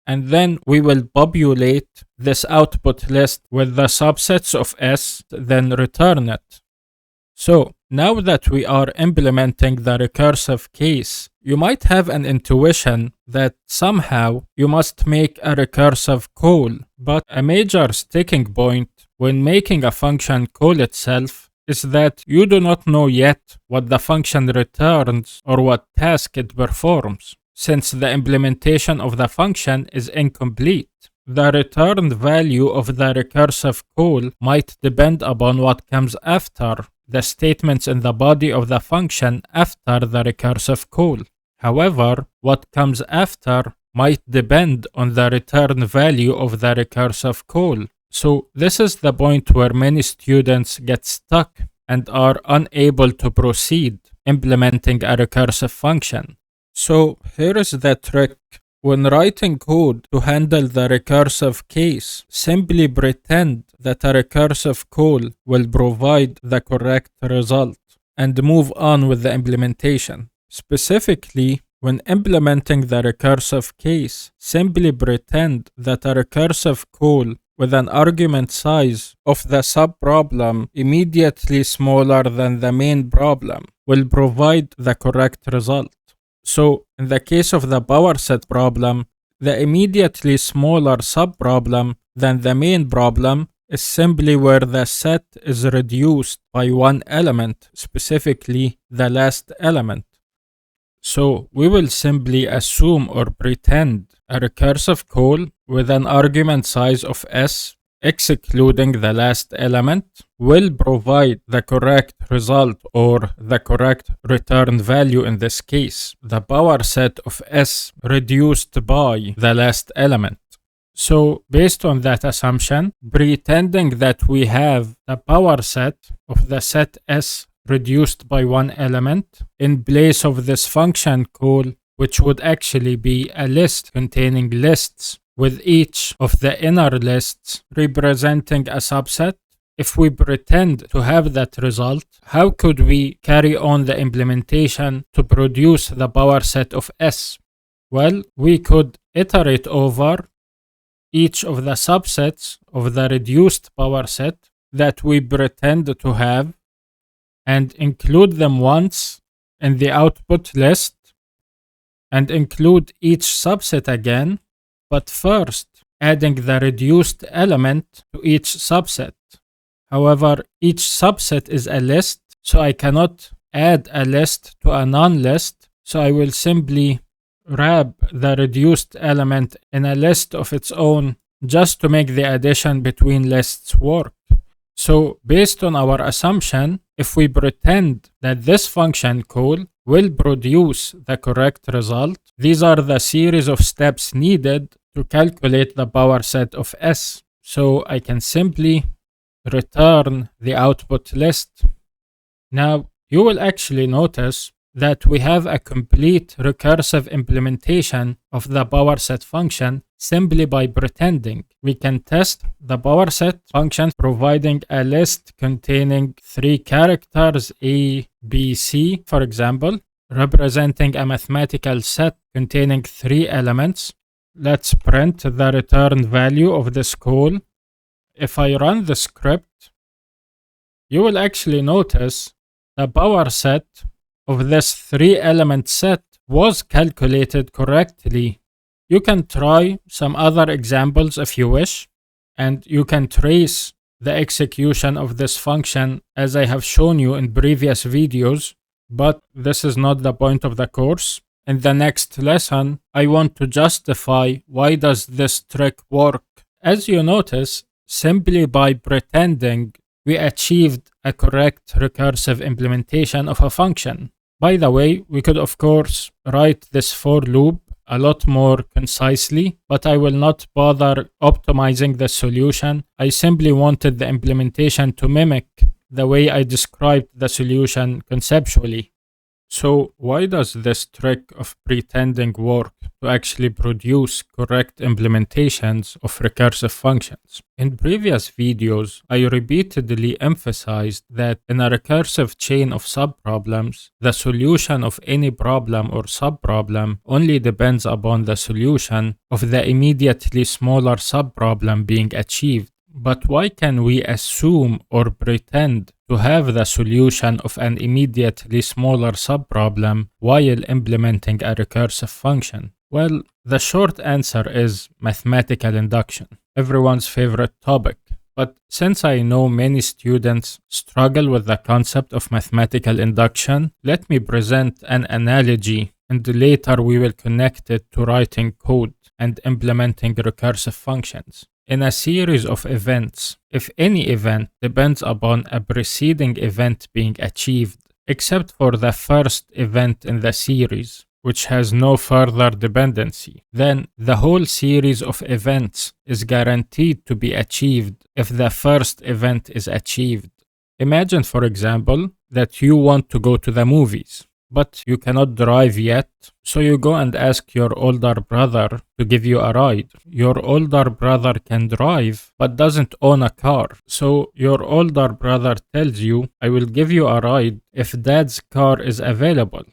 and then we will populate this output list with the subsets of S, then return it. So now that we are implementing the recursive case, you might have an intuition that somehow you must make a recursive call, but a major sticking point when making a function call itself is that you do not know yet what the function returns or what task it performs, since the implementation of the function is incomplete. The returned value of the recursive call might depend upon what comes after, the statements in the body of the function after the recursive call. However, what comes after might depend on the return value of the recursive call. So this is the point where many students get stuck and are unable to proceed implementing a recursive function. So here is the trick. When writing code to handle the recursive case, simply pretend that a recursive call will provide the correct result and move on with the implementation. Specifically, when implementing the recursive case, simply pretend that a recursive call with an argument size of the subproblem immediately smaller than the main problem will provide the correct result. So, in the case of the power set problem, the immediately smaller subproblem than the main problem is simply where the set is reduced by one element, specifically the last element. So, we will simply assume or pretend a recursive call with an argument size of s, excluding the last element, will provide the correct result or the correct return value in this case, the power set of s reduced by the last element. So based on that assumption, pretending that we have the power set of the set s reduced by one element in place of this function call, which would actually be a list containing lists with each of the inner lists representing a subset. If we pretend to have that result, how could we carry on the implementation to produce the power set of S? Well, we could iterate over each of the subsets of the reduced power set that we pretend to have and include them once in the output list and include each subset again, but first adding the reduced element to each subset. However, each subset is a list, so I cannot add a list to a non-list, so I will simply wrap the reduced element in a list of its own just to make the addition between lists work. So based on our assumption, if we pretend that this function call will produce the correct result, these are the series of steps needed to calculate the power set of S. So I can simply return the output list. Now you will actually notice that we have a complete recursive implementation of the power set function simply by pretending. We can test the power set function providing a list containing 3 characters A, B, C, for example, representing a mathematical set containing 3 elements. Let's print the return value of this call. If I run the script, you will actually notice the power set of this 3-element set was calculated correctly. You can try some other examples if you wish, and you can trace the execution of this function as I have shown you in previous videos, but this is not the point of the course. In the next lesson, I want to justify why does this trick work. As you notice, simply by pretending, we achieved a correct recursive implementation of a function. By the way, we could of course write this for loop a lot more concisely, but I will not bother optimizing the solution. I simply wanted the implementation to mimic the way I described the solution conceptually. So why does this trick of pretending work to actually produce correct implementations of recursive functions? In previous videos, I repeatedly emphasized that in a recursive chain of subproblems, the solution of any problem or subproblem only depends upon the solution of the immediately smaller subproblem being achieved. But why can we assume or pretend to have the solution of an immediately smaller subproblem while implementing a recursive function? Well, the short answer is mathematical induction, everyone's favorite topic. But since I know many students struggle with the concept of mathematical induction, let me present an analogy and later we will connect it to writing code and implementing recursive functions. In a series of events, if any event depends upon a preceding event being achieved, except for the first event in the series, which has no further dependency, then the whole series of events is guaranteed to be achieved if the first event is achieved. Imagine, for example, that you want to go to the movies, but you cannot drive yet, so you go and ask your older brother to give you a ride. Your older brother can drive, but doesn't own a car. So your older brother tells you, I will give you a ride if dad's car is available.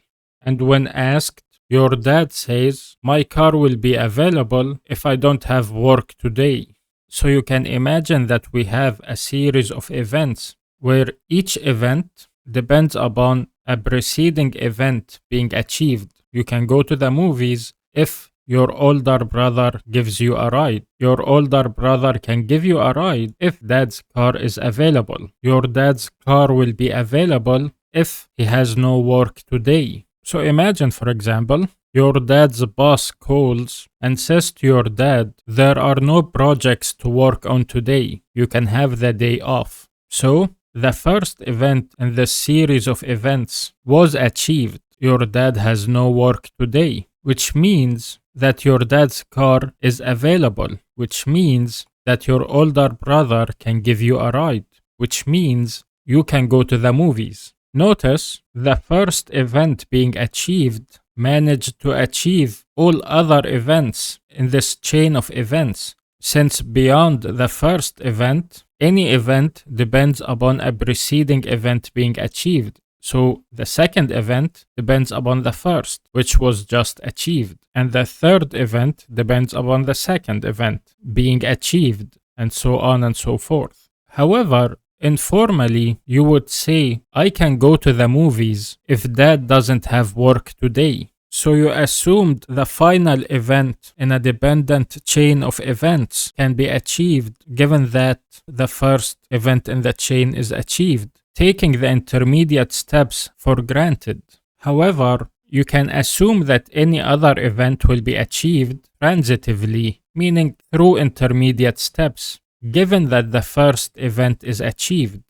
And when asked, your dad says, my car will be available if I don't have work today. So you can imagine that we have a series of events where each event depends upon a preceding event being achieved. You can go to the movies if your older brother gives you a ride. Your older brother can give you a ride if dad's car is available. Your dad's car will be available if he has no work today. So imagine, for example, Your dad's boss calls and says to your dad, there are no projects to work on today. You can have the day off. So, the first event in this series of events was achieved. Your dad has no work today, which means that your dad's car is available, which means that your older brother can give you a ride, which means you can go to the movies. Notice the first event being achieved managed to achieve all other events in this chain of events, since beyond the first event, any event depends upon a preceding event being achieved. So the second event depends upon the first, which was just achieved, and the third event depends upon the second event being achieved, and so on and so forth. However, informally, you would say, I can go to the movies if dad doesn't have work today. So you assumed the final event in a dependent chain of events can be achieved given that the first event in the chain is achieved, taking the intermediate steps for granted. However, you can assume that any other event will be achieved transitively, meaning through intermediate steps, given that the first event is achieved,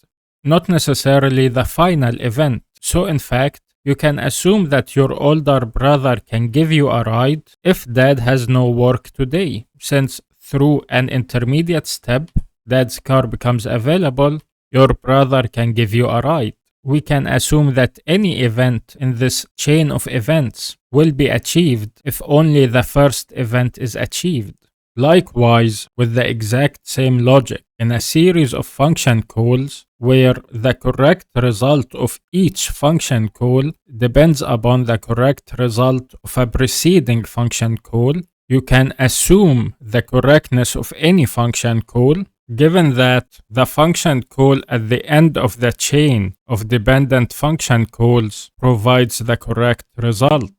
not necessarily the final event. So in fact, you can assume that your older brother can give you a ride if dad has no work today, since through an intermediate step, dad's car becomes available, your brother can give you a ride. We can assume that any event in this chain of events will be achieved if only the first event is achieved. Likewise, with the exact same logic, in a series of function calls where the correct result of each function call depends upon the correct result of a preceding function call, you can assume the correctness of any function call, given that the function call at the end of the chain of dependent function calls provides the correct result.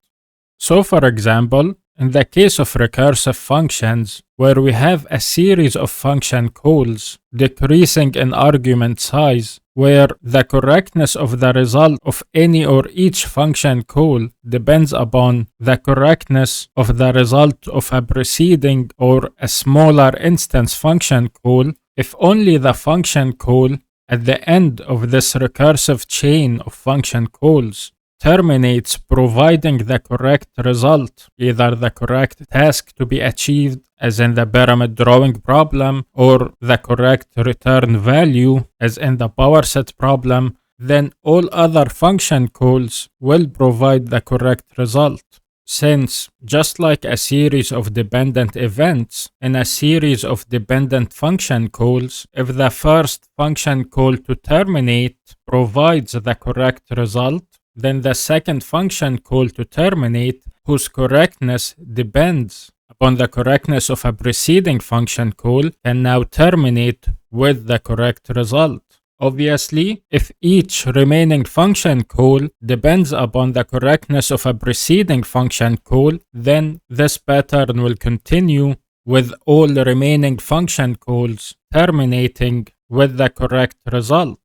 So, for example, in the case of recursive functions, where we have a series of function calls decreasing in argument size, where the correctness of the result of any or each function call depends upon the correctness of the result of a preceding or a smaller instance function call, if only the function call at the end of this recursive chain of function calls terminates providing the correct result, either the correct task to be achieved, as in the pyramid drawing problem, or the correct return value, as in the powerset problem, then all other function calls will provide the correct result. Since, just like a series of dependent events, in a series of dependent function calls, if the first function call to terminate provides the correct result, then the second function call to terminate, whose correctness depends upon the correctness of a preceding function call, can now terminate with the correct result. Obviously, if each remaining function call depends upon the correctness of a preceding function call, then this pattern will continue with all the remaining function calls terminating with the correct result.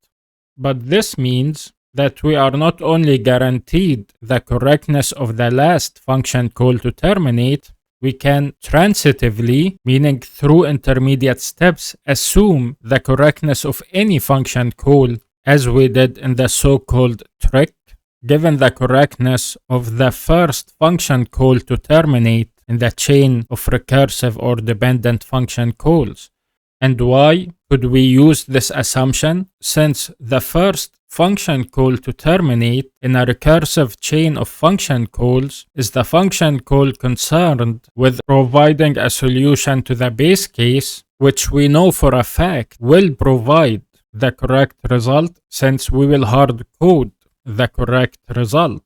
But this means that we are not only guaranteed the correctness of the last function call to terminate, we can transitively, meaning through intermediate steps, assume the correctness of any function call, as we did in the so-called trick, given the correctness of the first function call to terminate in the chain of recursive or dependent function calls. And why could we use this assumption? Since the first function call to terminate in a recursive chain of function calls is the function call concerned with providing a solution to the base case, which we know for a fact will provide the correct result, since we will hard code the correct result.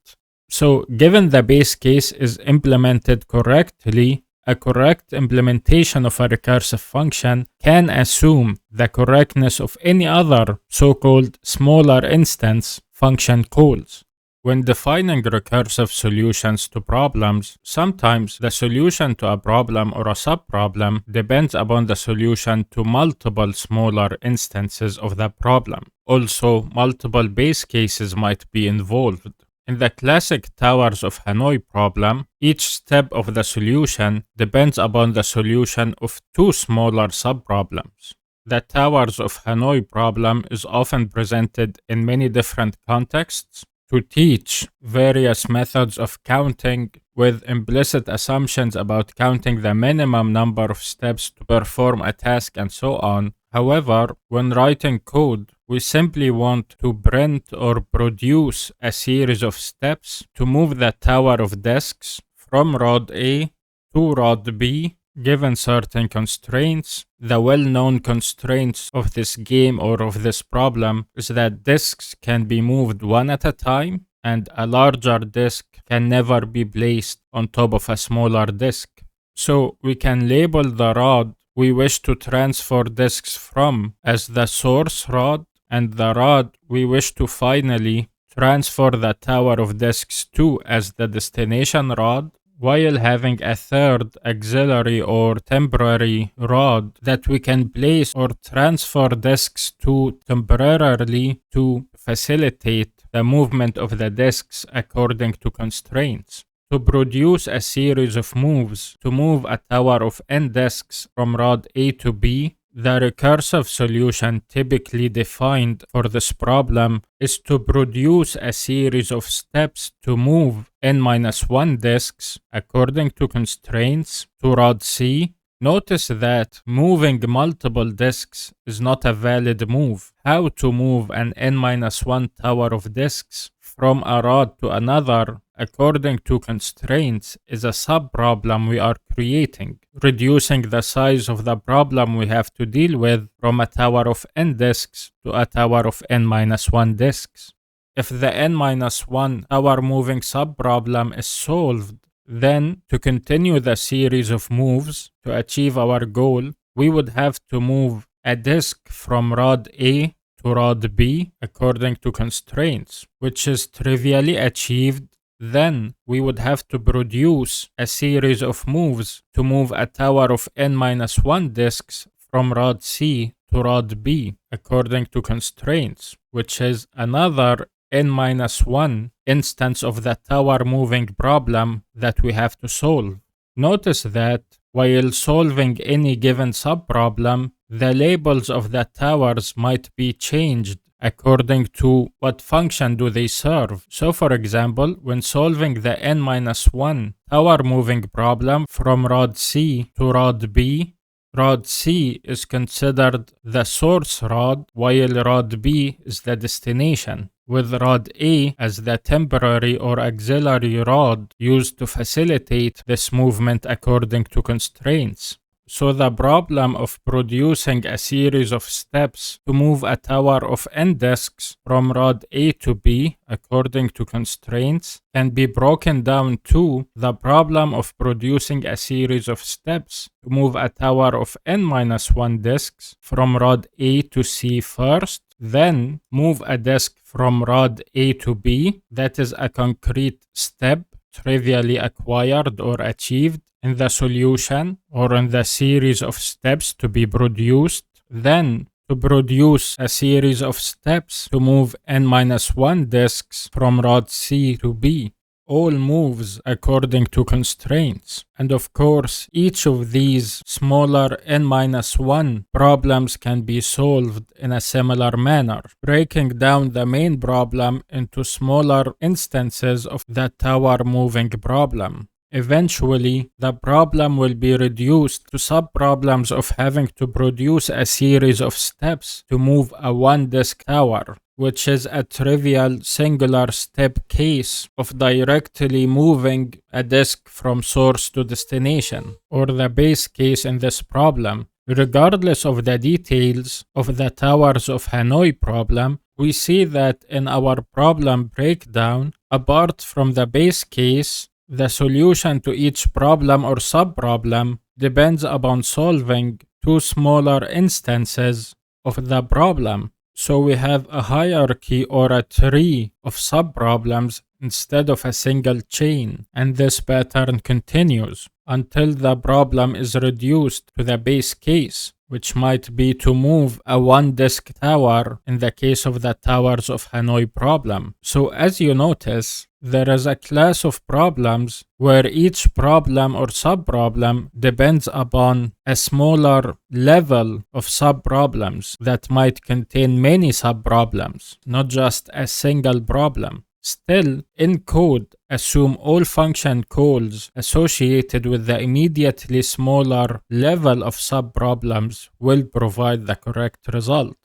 So, given the base case is implemented correctly, a correct implementation of a recursive function can assume the correctness of any other so-called smaller instance function calls. When defining recursive solutions to problems, sometimes the solution to a problem or a subproblem depends upon the solution to multiple smaller instances of the problem. Also, multiple base cases might be involved. In the classic Towers of Hanoi problem, each step of the solution depends upon the solution of two smaller subproblems. The Towers of Hanoi problem is often presented in many different contexts to teach various methods of counting with implicit assumptions about counting the minimum number of steps to perform a task and so on. However, when writing code, we simply want to print or produce a series of steps to move the tower of disks from rod A to rod B given certain constraints. The well-known constraints of this game or of this problem is that disks can be moved one at a time, and a larger disk can never be placed on top of a smaller disk. So we can label the rod we wish to transfer disks from as the source rod, and the rod we wish to finally transfer the tower of disks to as the destination rod, while having a third auxiliary or temporary rod that we can place or transfer disks to temporarily to facilitate the movement of the disks according to constraints. To produce a series of moves to move a tower of n disks from rod A to B, the recursive solution typically defined for this problem is to produce a series of steps to move n-1 disks according to constraints to rod C. Notice that moving multiple disks is not a valid move. How to move an n-1 tower of disks from a rod to another according to constraints is a subproblem we are creating, reducing the size of the problem we have to deal with from a tower of n disks to a tower of n-1 disks. If the n-1 tower moving subproblem is solved, then to continue the series of moves to achieve our goal, we would have to move a disk from rod A to rod B according to constraints, which is trivially achieved. Then we would have to produce a series of moves to move a tower of n-1 disks from rod C to rod B according to constraints, which is another n-1 instance of the tower moving problem that we have to solve. Notice that while solving any given subproblem, the labels of the towers might be changed according to what function do they serve. So for example, when solving the n-1 tower moving problem from rod C to rod B, rod C is considered the source rod while rod B is the destination, with rod A as the temporary or auxiliary rod used to facilitate this movement according to constraints. So the problem of producing a series of steps to move a tower of n disks from rod A to B according to constraints can be broken down to the problem of producing a series of steps to move a tower of n-1 disks from rod A to C first, then move a disk from rod A to B, that is a concrete step trivially acquired or achieved in the solution or in the series of steps to be produced, then to produce a series of steps to move n-1 disks from rod C to B, all moves according to constraints. And of course, each of these smaller n-1 problems can be solved in a similar manner, breaking down the main problem into smaller instances of the tower moving problem. Eventually, the problem will be reduced to subproblems of having to produce a series of steps to move a one-disk tower, which is a trivial singular step case of directly moving a disk from source to destination, or the base case in this problem. Regardless of the details of the Towers of Hanoi problem, we see that in our problem breakdown, apart from the base case, the solution to each problem or subproblem depends upon solving two smaller instances of the problem. So we have a hierarchy or a tree of subproblems instead of a single chain, and this pattern continues. until the problem is reduced to the base case, which might be to move a one-disk tower in the case of the Towers of Hanoi problem. So as you notice, there is a class of problems where each problem or subproblem depends upon a smaller level of subproblems that might contain many subproblems, not just a single problem. Still, in code, assume all function calls associated with the immediately smaller level of subproblems will provide the correct result.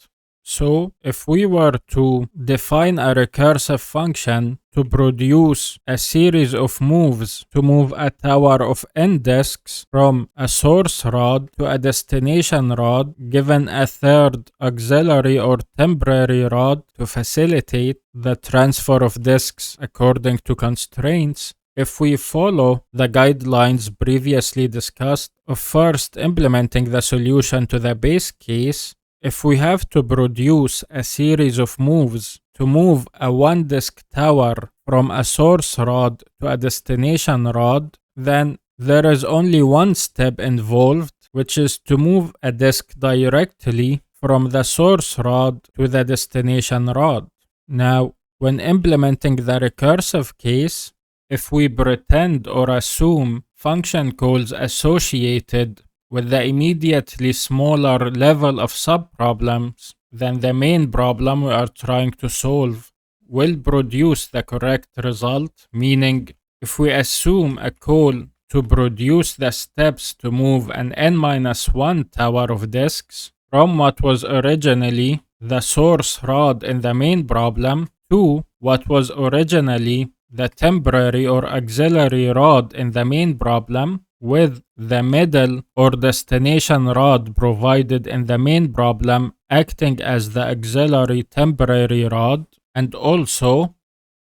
So, if we were to define a recursive function to produce a series of moves to move a tower of n disks from a source rod to a destination rod given a third auxiliary or temporary rod to facilitate the transfer of disks according to constraints, if we follow the guidelines previously discussed of first implementing the solution to the base case, if we have to produce a series of moves to move a one-disk tower from a source rod to a destination rod, then there is only one step involved, which is to move a disk directly from the source rod to the destination rod. Now, when implementing the recursive case, if we pretend or assume function calls associated with the immediately smaller level of subproblems than the main problem we are trying to solve will produce the correct result, meaning if we assume a call to produce the steps to move an n-1 tower of disks from what was originally the source rod in the main problem to what was originally the temporary or auxiliary rod in the main problem, with the middle or destination rod provided in the main problem acting as the auxiliary temporary rod, and also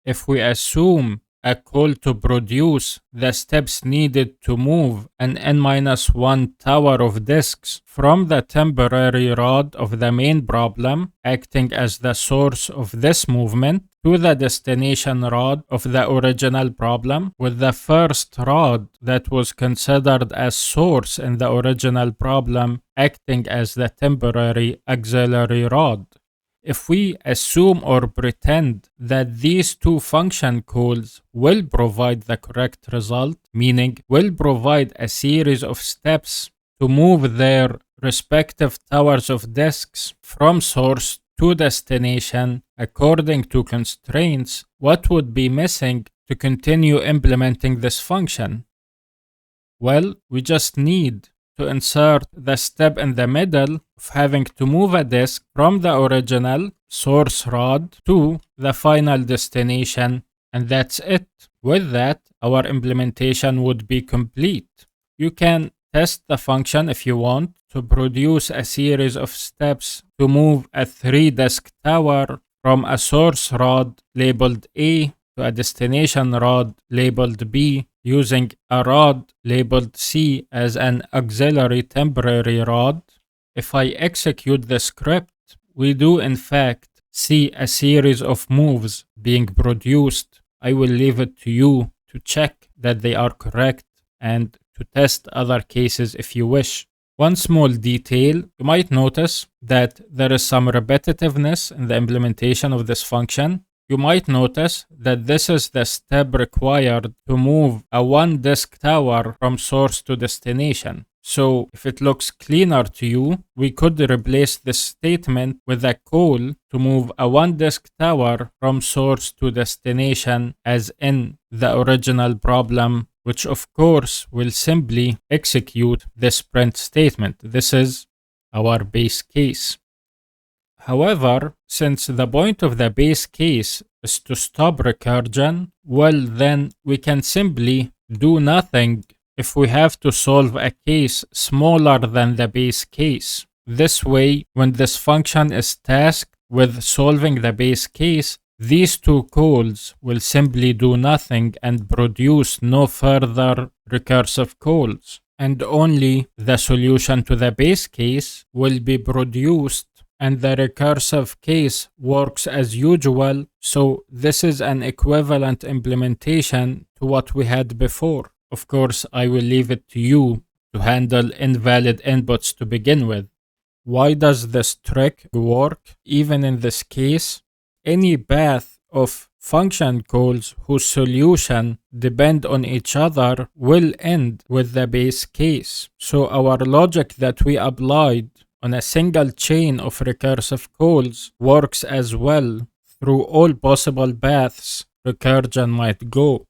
if we assume a call to produce the steps needed to move an n-1 tower of disks from the temporary rod of the main problem acting as the source of this movement to the destination rod of the original problem, with the first rod that was considered as source in the original problem acting as the temporary auxiliary rod. If we assume or pretend that these two function calls will provide the correct result, meaning will provide a series of steps to move their respective towers of disks from source to destination according to constraints, what would be missing to continue implementing this function? Well, we just need to insert the step in the middle of having to move a disk from the original source rod to the final destination, and that's it. With that, our implementation would be complete. You can test the function if you want to produce a series of steps to move a 3-disk tower from a source rod labeled A to a destination rod labeled B, using a rod labeled C as an auxiliary temporary rod. If I execute the script, we do in fact see a series of moves being produced. I will leave it to you to check that they are correct and to test other cases if you wish. One small detail, you might notice that there is some repetitiveness in the implementation of this function. You might notice that this is the step required to move a one-disk tower from source to destination. So if it looks cleaner to you, we could replace this statement with a call to move a one-disk tower from source to destination as in the original problem, which of course will simply execute this print statement. This is our base case. However, since the point of the base case is to stop recursion, well then we can simply do nothing if we have to solve a case smaller than the base case. This way, when this function is tasked with solving the base case, these two calls will simply do nothing and produce no further recursive calls, and only the solution to the base case will be produced, and the recursive case works as usual. So this is an equivalent implementation to what we had before. of course, I will leave it to you to handle invalid inputs to begin with. Why does this trick work? Even in this case, any path of function calls whose solution depend on each other will end with the base case. So our logic that we applied on a single chain of recursive calls works as well through all possible paths recursion might go.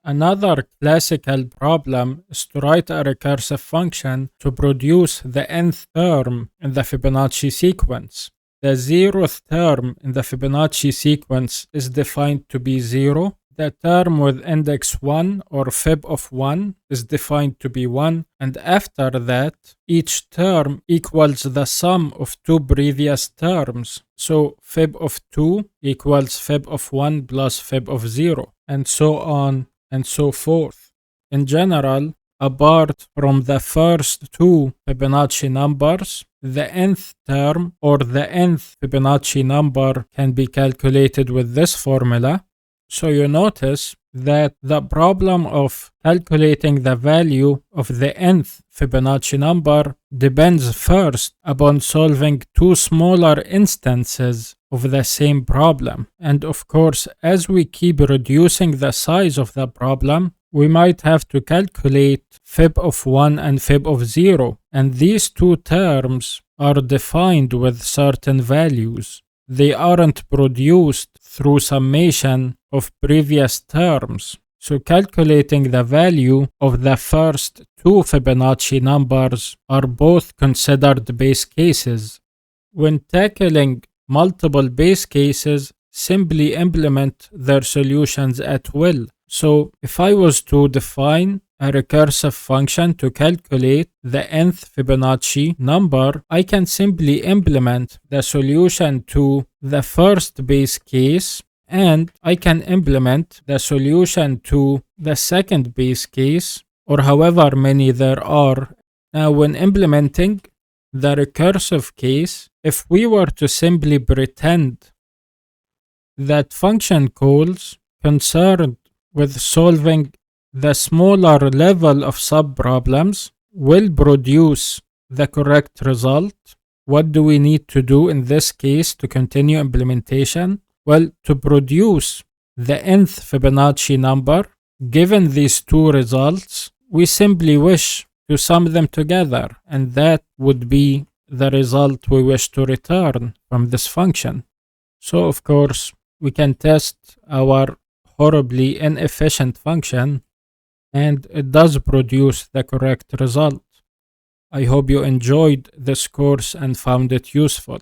Another classical problem is to write a recursive function to produce the nth term in the Fibonacci sequence. The 0th term in the Fibonacci sequence is defined to be 0. The term with index 1 or fib of 1 is defined to be 1, and after that, each term equals the sum of two previous terms. So fib of 2 equals fib of 1 plus fib of 0, and so on and so forth. In general, apart from the first two Fibonacci numbers, the nth term or the nth Fibonacci number can be calculated with this formula. So you notice that the problem of calculating the value of the nth Fibonacci number depends first upon solving two smaller instances of the same problem. And of course, as we keep reducing the size of the problem, we might have to calculate fib of 1 and fib of 0. And these two terms are defined with certain values. They aren't produced through summation of previous terms. So calculating the value of the first two Fibonacci numbers are both considered base cases. When tackling multiple base cases, simply implement their solutions at will. So if I was to define a recursive function to calculate the nth Fibonacci number, I can simply implement the solution to the first base case, and I can implement the solution to the second base case, or however many there are. Now, when implementing the recursive case, if we were to simply pretend that function calls concerned with solving the smaller level of subproblems will produce the correct result, what do we need to do in this case to continue implementation? Well, to produce the nth Fibonacci number, given these two results, we simply wish to sum them together, and that would be the result we wish to return from this function. So, of course, we can test our horribly inefficient function, and it does produce the correct result. I hope you enjoyed this course and found it useful.